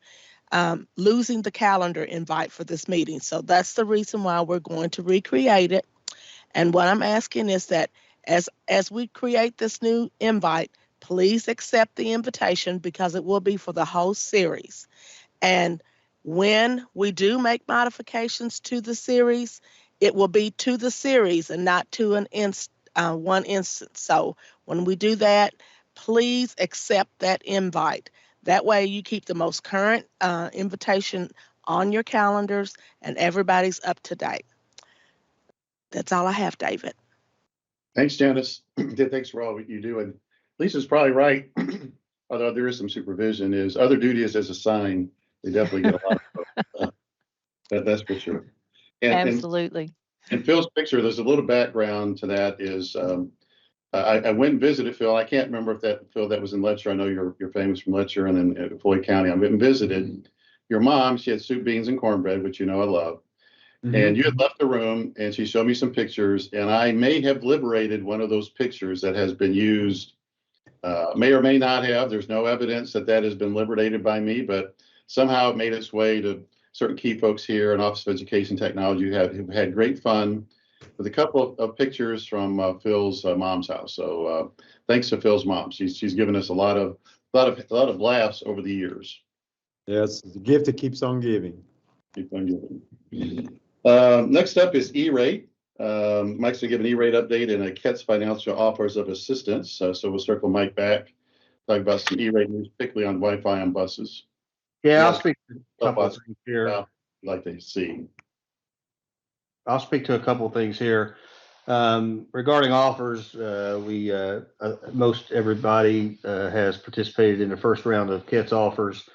losing the calendar invite for this meeting. So that's the reason why we're going to recreate it. And what I'm asking is that as we create this new invite, please accept the invitation because it will be for the whole series. And when we do make modifications to the series, it will be to the series and not to one instance. So when we do that, please accept that invite. That way you keep the most current invitation on your calendars and everybody's up to date. That's all I have, David. Thanks, Janice. Thanks for all what you do. And Lisa's probably right, although there is some supervision, is other duties as assigned. They definitely get a lot of that's for sure. Absolutely. And Phil's picture, there's a little background to that is I went and visited Phil. I can't remember if Phil, that was in Letcher. I know you're famous from Letcher and then Floyd County. I went and visited your mom. She had soup, beans, and cornbread, which you know I love. Mm-hmm. And you had left the room and she showed me some pictures, and I may have liberated one of those pictures that has been used, may or may not have. There's no evidence that has been liberated by me, but somehow it made its way to certain key folks here in Office of Education Technology who had great fun with a couple of pictures from Phil's mom's house. So thanks to Phil's mom. She's given us a lot of laughs over the years. Yes, the gift that keeps on giving. Keep on giving. Next up is E-Rate. Mike's going to give an E-Rate update and a KETS financial offers of assistance. So we'll circle Mike back, talk about some E-Rate news, particularly on Wi-Fi on buses. Yeah, I'll speak to a couple of things here. I'd like to see. I'll speak to a couple of things here. Regarding offers, most everybody has participated in the first round of KETS offers.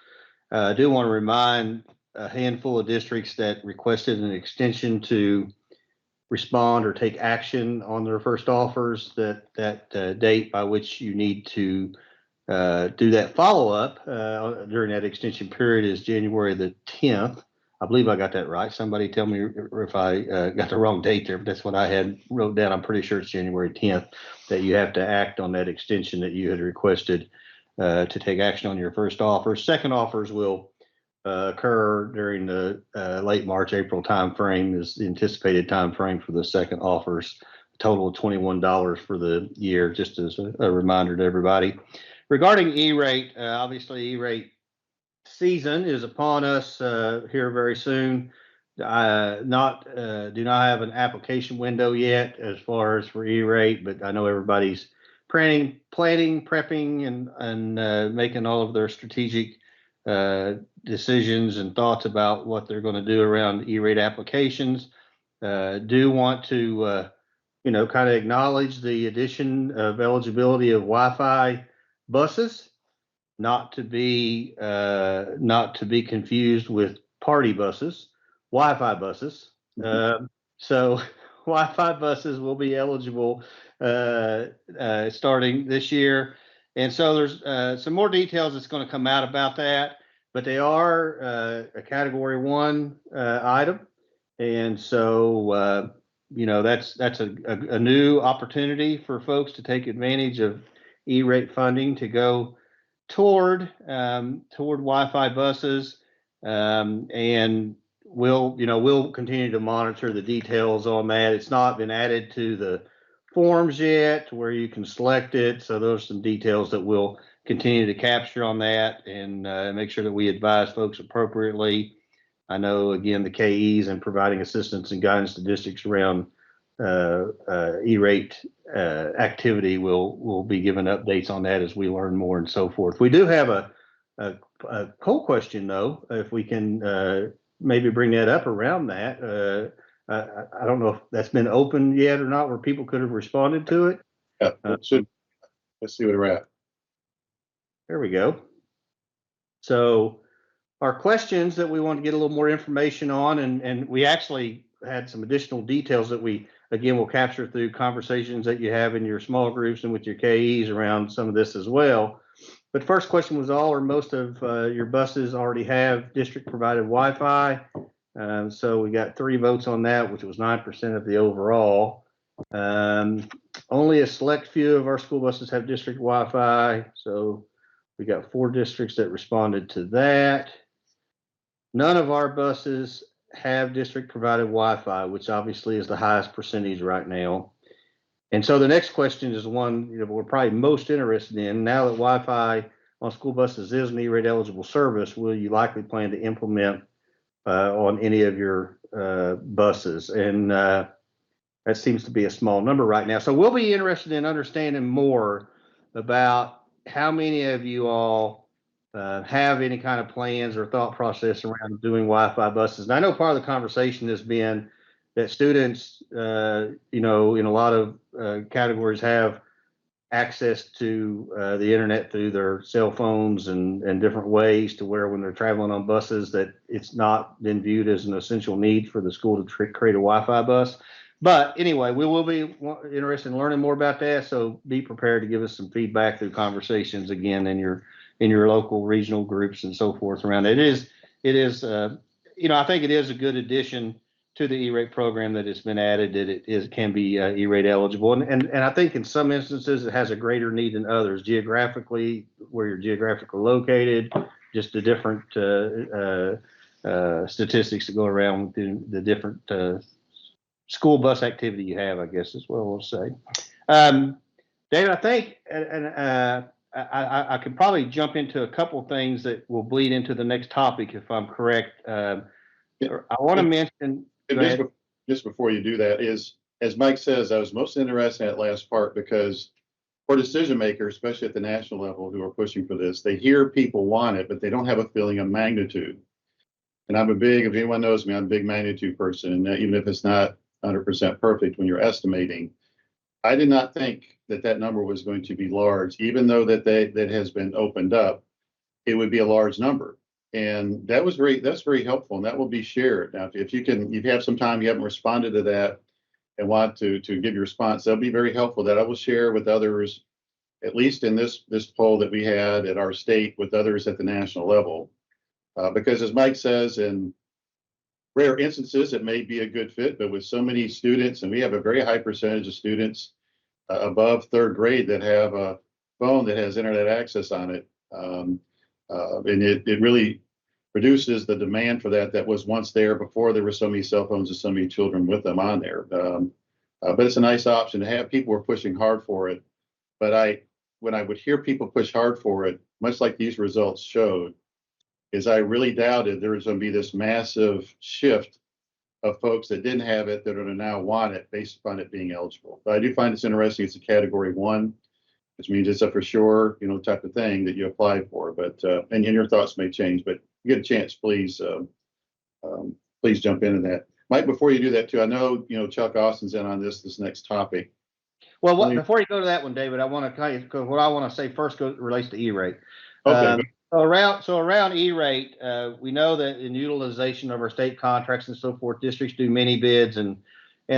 I do want to remind a handful of districts that requested an extension to respond or take action on their first offers. That date by which you need to do that follow-up during that extension period is January the 10th. I believe I got that right. Somebody tell me if I got the wrong date there, but that's what I had wrote down. I'm pretty sure it's January 10th that you have to act on that extension that you had requested to take action on your first offer. Second offers will occur during the late March, April timeframe is the anticipated timeframe for the second offers. A total of $21 for the year, just as a reminder to everybody. Regarding E-rate, obviously E-rate season is upon us here very soon. Do not have an application window yet as far as for E-rate, but I know everybody's planning, prepping, and making all of their strategic decisions and thoughts about what they're going to do around E-rate applications. Do want to kind of acknowledge the addition of eligibility of Wi-Fi buses, not to be confused with party buses, Wi-Fi buses. So Wi-Fi buses will be eligible starting this year. And so there's some more details that's going to come out about that, but they are a Category 1 item. And so, that's a new opportunity for folks to take advantage of E-rate funding to go toward Wi-Fi buses, and we'll continue to monitor the details on that. It's not been added to the forms yet where you can select it, so those are some details that we'll continue to capture on that and make sure that we advise folks appropriately. I know, again, the KEs and providing assistance and guidance to districts around E-rate activity will be given updates on that as we learn more and so forth. We do have a poll question, though, if we can maybe bring that up around that. I don't know if that's been open yet or not, where people could have responded to it. Yeah, let's see where we're at. There we go. So our questions that we want to get a little more information on, and we actually had some additional details that we, again, will capture through conversations that you have in your small groups and with your KEs around some of this as well. But first question was, all or most of your buses already have district provided Wi-Fi? So we got 3 votes on that, which was 9% of the overall. Only a select few of our school buses have district Wi-Fi. So we got 4 districts that responded to that. None of our buses have district provided Wi-Fi, which obviously is the highest percentage right now. And so the next question is one we're probably most interested in. Now that Wi-Fi on school buses is an E-rate eligible service, will you likely plan to implement on any of your buses? And that seems to be a small number right now. So we'll be interested in understanding more about how many of you all have any kind of plans or thought process around doing Wi-Fi buses. And I know part of the conversation has been that students, in a lot of categories have access to the internet through their cell phones and different ways, to where when they're traveling on buses that it's not been viewed as an essential need for the school to create a Wi-Fi bus. But anyway, we will be interested in learning more about that. So be prepared to give us some feedback through conversations again in your local regional groups and so forth around it. It is I think it is a good addition to the E-rate program that it's been added, that it can be E-rate eligible. And I think in some instances it has a greater need than others, geographically, where you're geographically located, just the different statistics that go around the different school bus activity you have, I guess is what we'll say. David, I think, I could probably jump into a couple things that will bleed into the next topic if I'm correct. I want to mention. Just before you do that, is, as Mike says, I was most interested in that last part, because for decision makers, especially at the national level, who are pushing for this, they hear people want it, but they don't have a feeling of magnitude. And if anyone knows me, I'm a big magnitude person. And even if it's not 100% perfect when you're estimating, I did not think that number was going to be large, even though that has been opened up. It would be a large number. And that's very helpful, and that will be shared. Now, if you have some time, you haven't responded to that and want to give your response, that'll be very helpful. That I will share with others, at least in this poll that we had at our state, with others at the national level. Because as Mike says, in rare instances, it may be a good fit, but with so many students, and we have a very high percentage of students above third grade that have a phone that has internet access on it. And it really reduces the demand for that was once there before there were so many cell phones and so many children with them on there. But it's a nice option to have. People were pushing hard for it. But when I would hear people push hard for it, much like these results showed, is I really doubted there was going to be this massive shift of folks that didn't have it that are going to now want it based upon it being eligible. But I do find it's interesting. It's a category 1, which means it's a for sure, type of thing that you apply for. But and your thoughts may change. But if you get a chance, please jump into that. Mike, before you do that too, I know Chuck Austin's in on this next topic. Well, before you go to that one, David, I want to tell you what I want to say first relates to E-rate. Okay. So around E-rate, we know that in utilization of our state contracts and so forth, districts do mini bids, and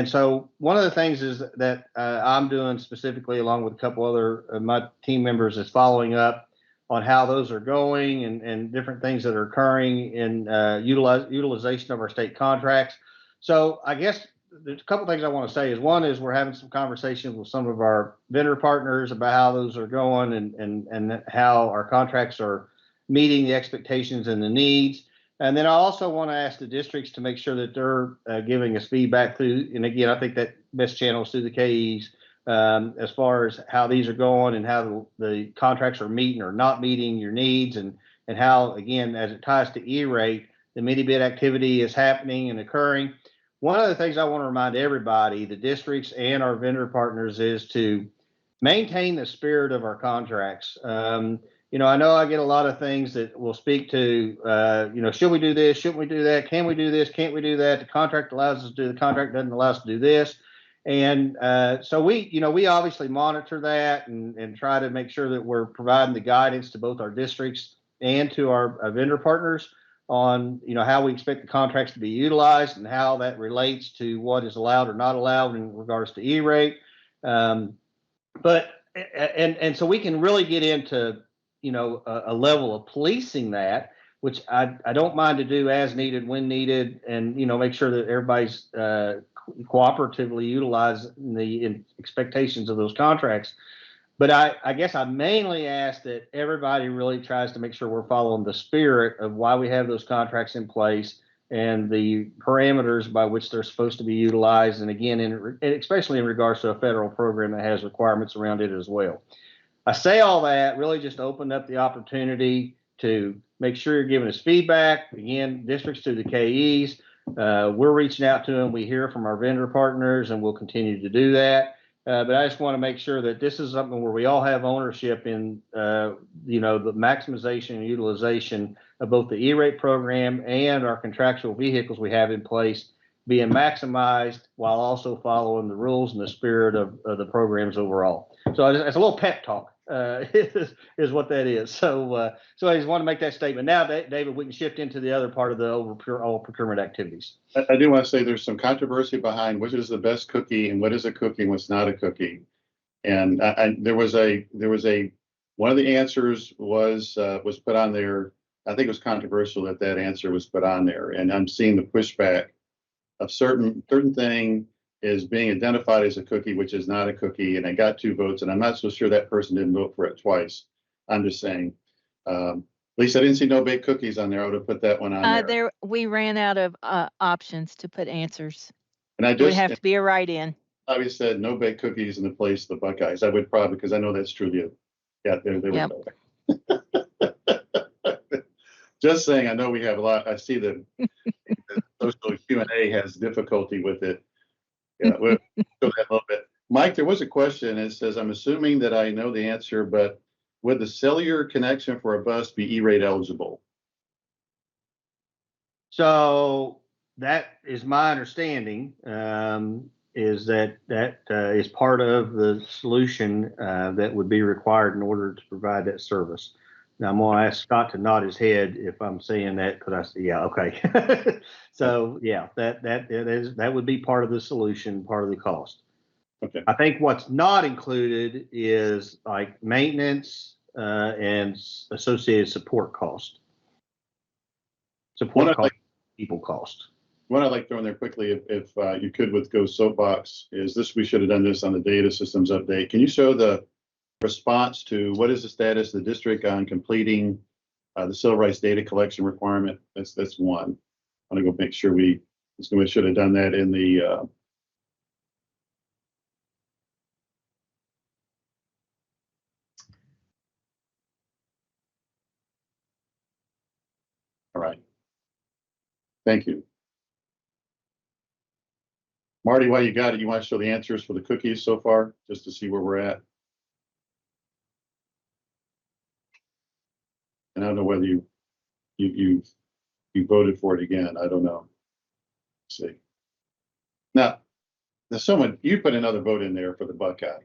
so one of the things is that I'm doing specifically, along with a couple other of my team members, is following up on how those are going and different things that are occurring in utilization of our state contracts. So I guess there's a couple things I want to say. One is we're having some conversations with some of our vendor partners about how those are going and how our contracts are meeting the expectations and the needs. And then I also want to ask the districts to make sure that they're giving us feedback through, and again, I think that best channel is through the KEs, as far as how these are going and how the contracts are meeting or not meeting your needs, and how, again, as it ties to E-rate, the mini bid activity is happening and occurring. One of the things I want to remind everybody, the districts and our vendor partners, is to maintain the spirit of our contracts. I know I get a lot of things that will speak to, should we do this? Shouldn't we do that? Can we do this? Can't we do that? The contract allows us to do, the contract doesn't allow us to do this. And so we obviously monitor that and try to make sure that we're providing the guidance to both our districts and to our vendor partners on, how we expect the contracts to be utilized and how that relates to what is allowed or not allowed in regards to E-rate. But so we can really get into, a level of policing that, which I don't mind to do as needed, when needed, and, make sure that everybody's cooperatively utilizing the expectations of those contracts. But I guess I mainly ask that everybody really tries to make sure we're following the spirit of why we have those contracts in place and the parameters by which they're supposed to be utilized. And again, especially in regards to a federal program that has requirements around it as well. I say all that really just to open up the opportunity to make sure you're giving us feedback. Again, districts to the KEs, we're reaching out to them. We hear from our vendor partners, and we'll continue to do that. But I just want to make sure that this is something where we all have ownership in, the maximization and utilization of both the E-rate program and our contractual vehicles we have in place being maximized while also following the rules and the spirit of the programs overall. So it's a little pep talk, is what that is. So I just want to make that statement. Now, David, we can shift into the other part of the overall procurement activities. I do want to say there's some controversy behind which is the best cookie and what is a cookie and what's not a cookie. And there was one of the answers was put on there. I think it was controversial that answer was put on there, and I'm seeing the pushback of certain thing is being identified as a cookie, which is not a cookie, and I got 2 votes, and I'm not so sure that person didn't vote for it twice. I'm just saying. At least I didn't see no baked cookies on there. I would have put that one on there. We ran out of options to put answers. And It would have to be a write-in. I said no baked cookies in the place of the Buckeyes. I would probably, because I know that's true. Yeah, there we go. Just saying, I know we have a lot. I see the social Q&A has difficulty with it. Yeah, we'll go that a little bit. Mike, there was a question. It says, I'm assuming that I know the answer, but would the cellular connection for a bus be E-rate eligible? So that is my understanding, is that is part of the solution that would be required in order to provide that service. Now I'm gonna ask Scott to nod his head if I'm saying that, because I see, yeah, okay. So yeah, that would be part of the solution, part of the cost. Okay. I think what's not included is like maintenance and associated support cost. Support cost, people cost. What I'd like to throw in there quickly, if you could, with Go Soapbox, is this, we should have done this on the data systems update. Can you show the response to what is the status of the district on completing the civil rights data collection requirement? That's one. I'm gonna go make sure we should have done that in the all right. Thank you. Marty, while you got it, you want to show the answers for the cookies so far, just to see where we're at? And I don't know whether you voted for it again. I don't know. Let's see. Now someone, you put another vote in there for the Buckeye.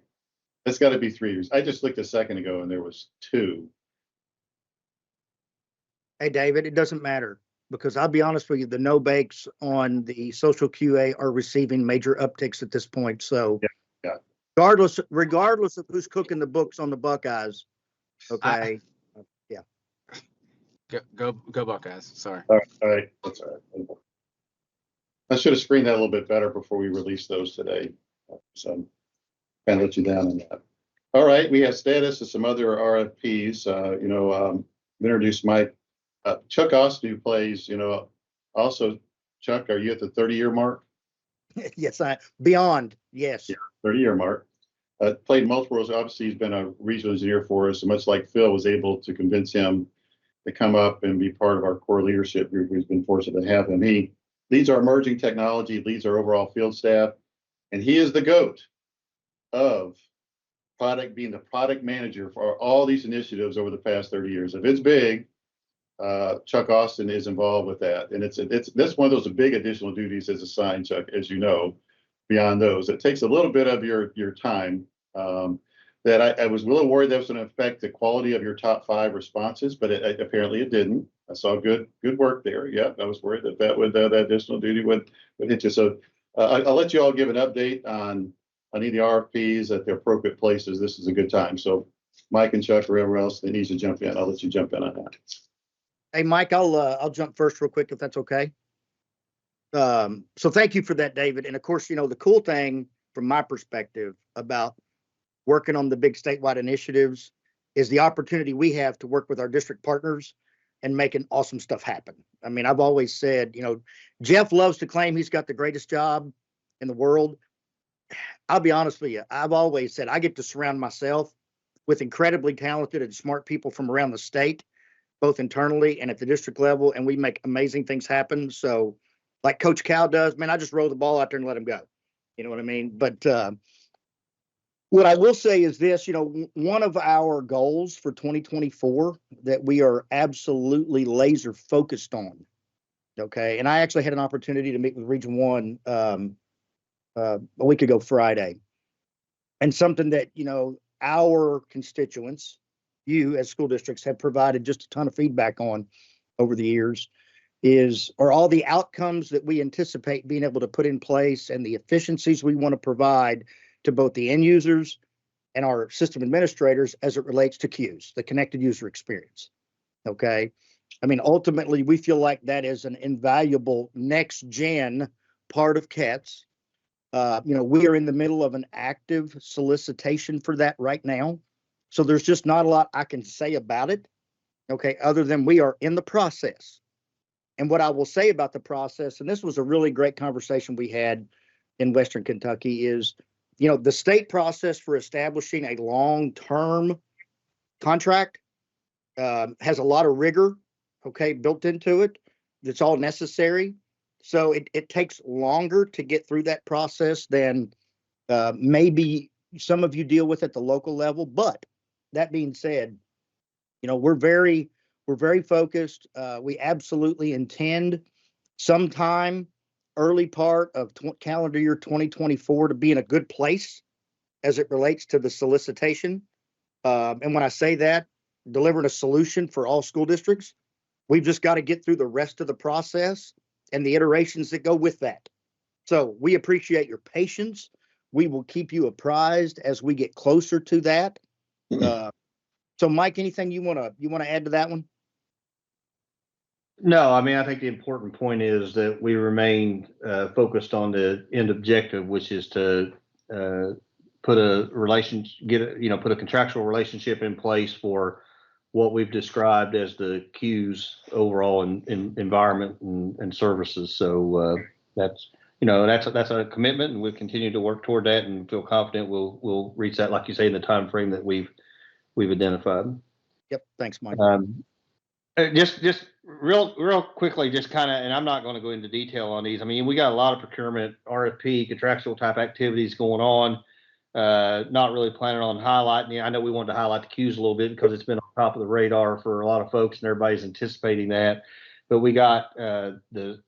It's got to be 3 years. I just looked a second ago and there was 2. Hey, David, it doesn't matter, because I'll be honest with you, the no bakes on the social QA are receiving major upticks at this point. So yeah. Regardless of who's cooking the books on the Buckeyes, okay. Go Buckeyes. Sorry. All right. That's all right. I should have screened that a little bit better before we released those today. So kind of let you down on that. All right. We have status of some other RFPs. Introduce Mike. Chuck Austin, who plays, also, Chuck, are you at the 30-year mark? Yes, beyond. Yes. Yeah, 30-year mark. Played multiple roles. Obviously, he's been a regional engineer for us, and much like Phil was able to convince him to come up and be part of our core leadership group. We've been fortunate to have him. He leads our emerging technology, leads our overall field staff, and he is the GOAT of being the product manager for all these initiatives over the past 30 years. If it's big, Chuck Austin is involved with that, and that's one of those big additional duties as assigned, Chuck, as you know. Beyond those, it takes a little bit of your time. That I was a little worried that was going to affect the quality of your top 5 responses, but apparently it didn't. I saw good work there. Yeah, I was worried that that additional duty would hit you. So I'll let you all give an update on any of the RFPs at the appropriate places. This is a good time. So Mike and Chuck or whoever else that needs to jump in, I'll let you jump in on that. Hey, Mike, I'll jump first real quick if that's okay. So thank you for that, David. And of course, the cool thing from my perspective about working on the big statewide initiatives is the opportunity we have to work with our district partners and making awesome stuff happen. I mean, I've always said, Jeff loves to claim he's got the greatest job in the world. I'll be honest with you. I've always said I get to surround myself with incredibly talented and smart people from around the state, both internally and at the district level, and we make amazing things happen. So like Coach Cal does, man, I just roll the ball out there and let him go. You know what I mean? But what I will say is this, one of our goals for 2024 that we are absolutely laser focused on, okay, and I actually had an opportunity to meet with Region 1 a week ago Friday, and something that, our constituents, you as school districts, have provided just a ton of feedback on over the years are all the outcomes that we anticipate being able to put in place and the efficiencies we want to provide to both the end users and our system administrators as it relates to queues, the connected user experience. Okay. I mean, ultimately, we feel like that is an invaluable next gen part of CATS. We are in the middle of an active solicitation for that right now. So there's just not a lot I can say about it. Okay. Other than we are in the process. And what I will say about the process, and this was a really great conversation we had in Western Kentucky, is, the state process for establishing a long-term contract has a lot of rigor, okay, built into it. That's all necessary. So it takes longer to get through that process than maybe some of you deal with at the local level. But that being said, we're very focused. We absolutely intend sometime early part of calendar year 2024 to be in a good place as it relates to the solicitation. And when I say that, delivering a solution for all school districts. We've just got to get through the rest of the process and the iterations that go with that. So we appreciate your patience. We will keep you apprised as we get closer to that. So Mike, anything you want to add to that one? No, I mean, I think the important point is that we remain focused on the end objective, which is to put a put a contractual relationship in place for what we've described as the Q's overall in environment and services. So that's a commitment, and we'll continue to work toward that, and feel confident we'll reach that, like you say, in the time frame that we've identified. Yep. Thanks, Mike. Just real quickly, just kind of, and I'm not going to go into detail on these. I mean, we got a lot of procurement, RFP, contractual type activities going on. Not really planning on highlighting. I know we wanted to highlight the Qs a little bit because it's been on top of the radar for a lot of folks, and everybody's anticipating that. But we got the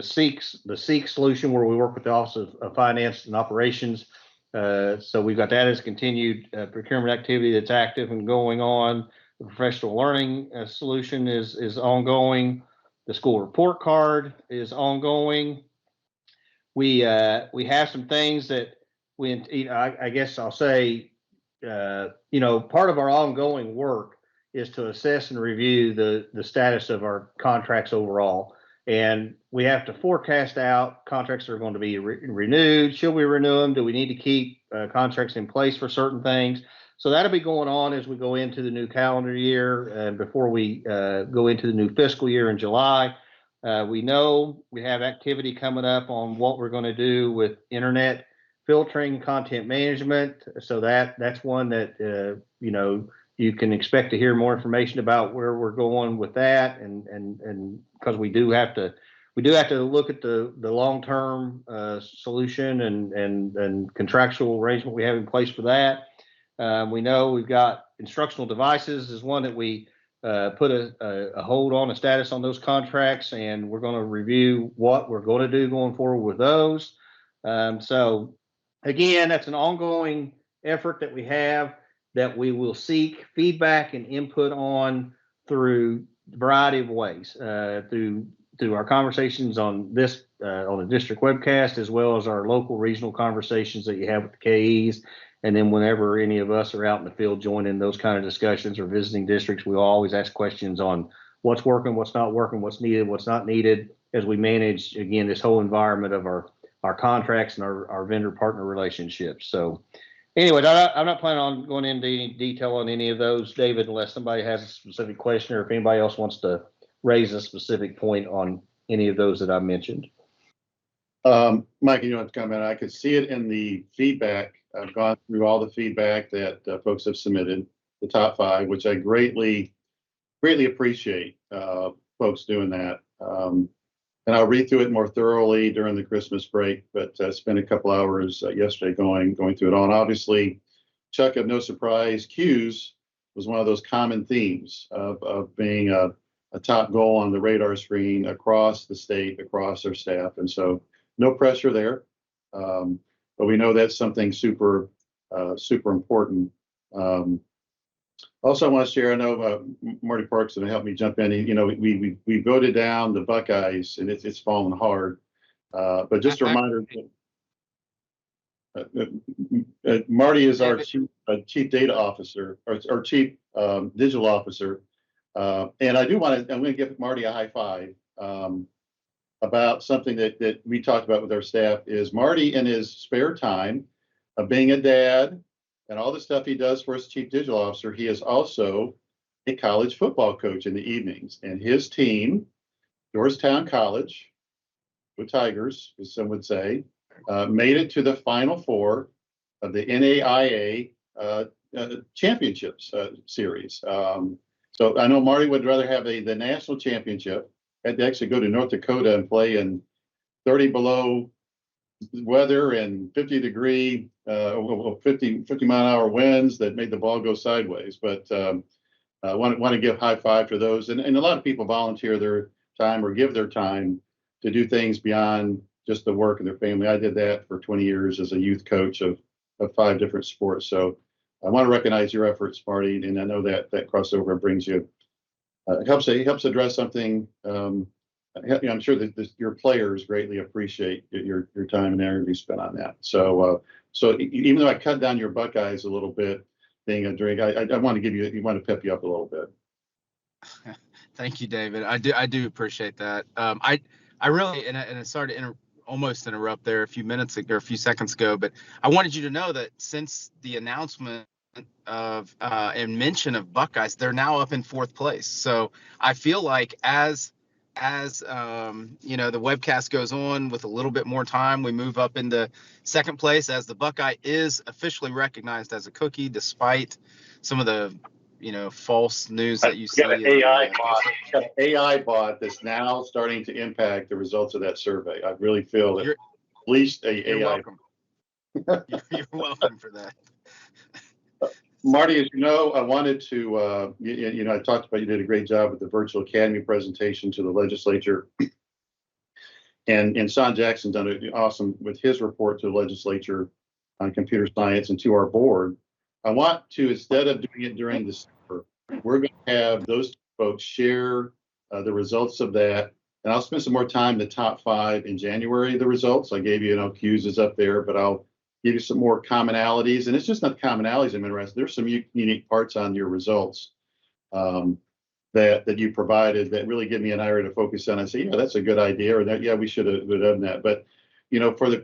SEEK solution, where we work with the Office of Finance and Operations. So we've got that as a continued procurement activity that's active and going on. The professional learning solution is ongoing. The school report card is ongoing. We have some things that I guess I'll say, part of our ongoing work is to assess and review the status of our contracts overall. And we have to forecast out contracts that are going to be renewed. Should we renew them? Do we need to keep contracts in place for certain things? So that'll be going on as we go into the new calendar year and before we go into the new fiscal year in July. We know we have activity coming up on what we're going to do with internet filtering, content management. So that's one that, you can expect to hear more information about where we're going with that. And because we do have to look at the long-term solution and contractual arrangement we have in place for that. We know we've got instructional devices is one that we put a hold on, a status on those contracts, and we're going to review what we're going to do going forward with those. So again, that's an ongoing effort that we have, that we will seek feedback and input on through a variety of ways, through our conversations on this, on the district webcast, as well as our local regional conversations that you have with the KEs. And then whenever any of us are out in the field joining those kind of discussions or visiting districts, we always ask questions on what's working, what's not working, what's needed, what's not needed, as we manage, again, this whole environment of our contracts and our vendor partner relationships. So anyway, I'm not planning on going into any detail on any of those, David, unless somebody has a specific question, or if anybody else wants to raise a specific point on any of those that I mentioned. Mike, you want to comment? I could see it in the feedback. I've gone through all the feedback that folks have submitted, the top 5, which I greatly appreciate folks doing that. And I'll read through it more thoroughly during the Christmas break, but spent a couple hours yesterday going through it all. And obviously, Chuck, of no surprise, Qs was one of those common themes of being a top goal on the radar screen across the state, across our staff. And so no pressure there. But we know that's something super important. Also, I want to share, I know Marty Parks going to help me jump in. We voted down the Buckeyes, and it's fallen hard. But just a reminder, Marty is our chief data officer, or chief digital officer. And I'm going to give Marty a high five about something that we talked about with our staff. Is Marty, in his spare time of being a dad and all the stuff he does for his chief digital officer, he is also a college football coach in the evenings. And his team, Georgetown College, the Tigers, as some would say, made it to the Final Four of the NAIA championships series. So I know Marty would rather have the national championship. Had to actually go to North Dakota and play in 30 below weather and 50 mile an hour winds that made the ball go sideways. But I want to give high five to those. And a lot of people volunteer their time or give their time to do things beyond just the work of their family. I did that for 20 years as a youth coach of 5 different sports. So I want to recognize your efforts, Marty, and I know that crossover brings you, it helps address something. I'm sure that your players greatly appreciate your time and energy spent on that. So even though I cut down your Buckeyes a little bit, being a drink, I want to want to pep you up a little bit. Thank you, David. I do appreciate that. I really, and I started to almost interrupt there a few minutes ago, or a few seconds ago, but I wanted you to know that since the announcement of and mention of Buckeyes, they're now up in 4th place. So I feel like as the webcast goes on with a little bit more time, we move up into 2nd place as the Buckeye is officially recognized as a cookie, despite some of the false news that you see. Got an AI bot that's now starting to impact the results of that survey. I really feel that at least You're AI. welcome. You're welcome for that. Marty, as you know, I wanted to, I talked about you did a great job with the virtual academy presentation to the legislature. And Son Jackson's done it awesome with his report to the legislature on computer science and to our board. I want to, instead of doing it during December, we're going to have those folks share the results of that. And I'll spend some more time in the top 5 in January, the results. I gave you, Q's is up there, but I'll give you some more commonalities. And it's just not the commonalities I'm interested in. There's some unique parts on your results that you provided that really give me an area to focus on. I say, that's a good idea, or that, we should have done that. But,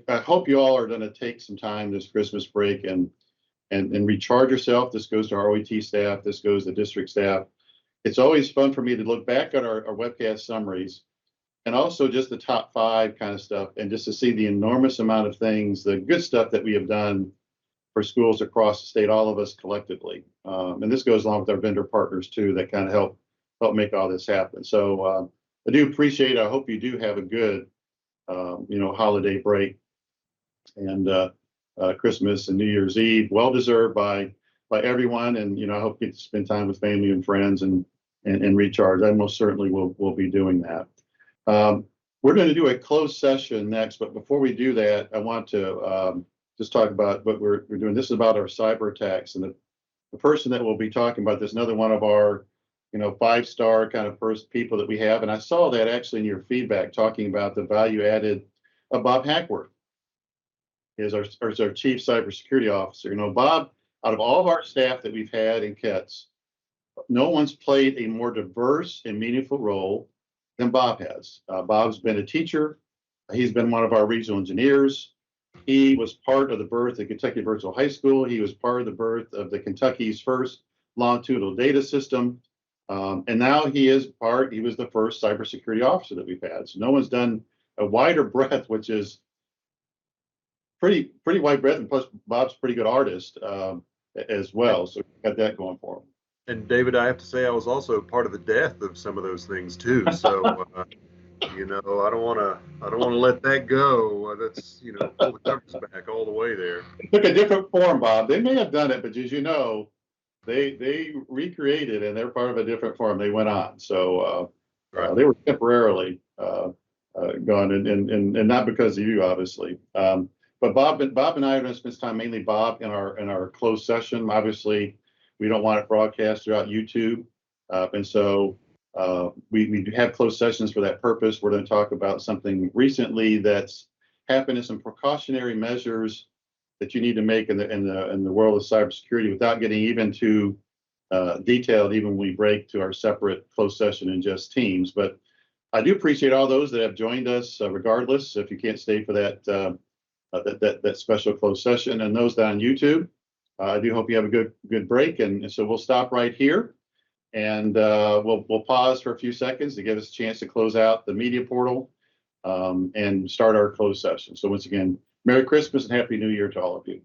I hope you all are going to take some time this Christmas break and recharge yourself. This goes to our OET staff. This goes to district staff. It's always fun for me to look back at our webcast summaries and also just the top 5 kind of stuff, and just to see the enormous amount of things, the good stuff that we have done for schools across the state, all of us collectively. And this goes along with our vendor partners too, that kind of help make all this happen. So I do appreciate it. I hope you do have a good, holiday break and Christmas and New Year's Eve, well deserved by everyone. And I hope you get to spend time with family and friends and recharge. I most certainly will be doing that. We're going to do a closed session next, but before we do that, I want to just talk about what we're doing. This is about our cyber attacks, and the person that will be talking about this, another one of our 5-star kind of people that we have. And I saw that actually in your feedback talking about the value added of Bob Hackworth is our chief cybersecurity officer. Bob, out of all of our staff that we've had in KETS, no one's played a more diverse and meaningful role than Bob has. Bob's been a teacher. He's been one of our regional engineers. He was part of the birth of Kentucky Virtual High School. He was part of the birth of the Kentucky's first longitudinal data system. And now he was the first cybersecurity officer that we've had. So no one's done a wider breadth, which is pretty wide breadth. And plus Bob's a pretty good artist as well. So got that going for him. And David, I have to say, I was also part of the death of some of those things too. So, I don't want to let that go. That's, pull the covers back all the way there. It took a different form, Bob. They may have done it, but as you know, they recreated and they're part of a different form. They went on. So they were temporarily gone and not because of you, obviously. But Bob and I are going to spend time, mainly Bob, in our closed session. Obviously, we don't want it broadcast throughout YouTube. And so we have closed sessions for that purpose. We're going to talk about something recently that's happened and some precautionary measures that you need to make in the world of cybersecurity without getting even too detailed, even when we break to our separate closed session in just Teams. But I do appreciate all those that have joined us, regardless, if you can't stay for that special closed session, and those that on YouTube. I do hope you have a good break, and so we'll stop right here, and we'll pause for a few seconds to give us a chance to close out the media portal and start our closed session. So once again, Merry Christmas and Happy New Year to all of you.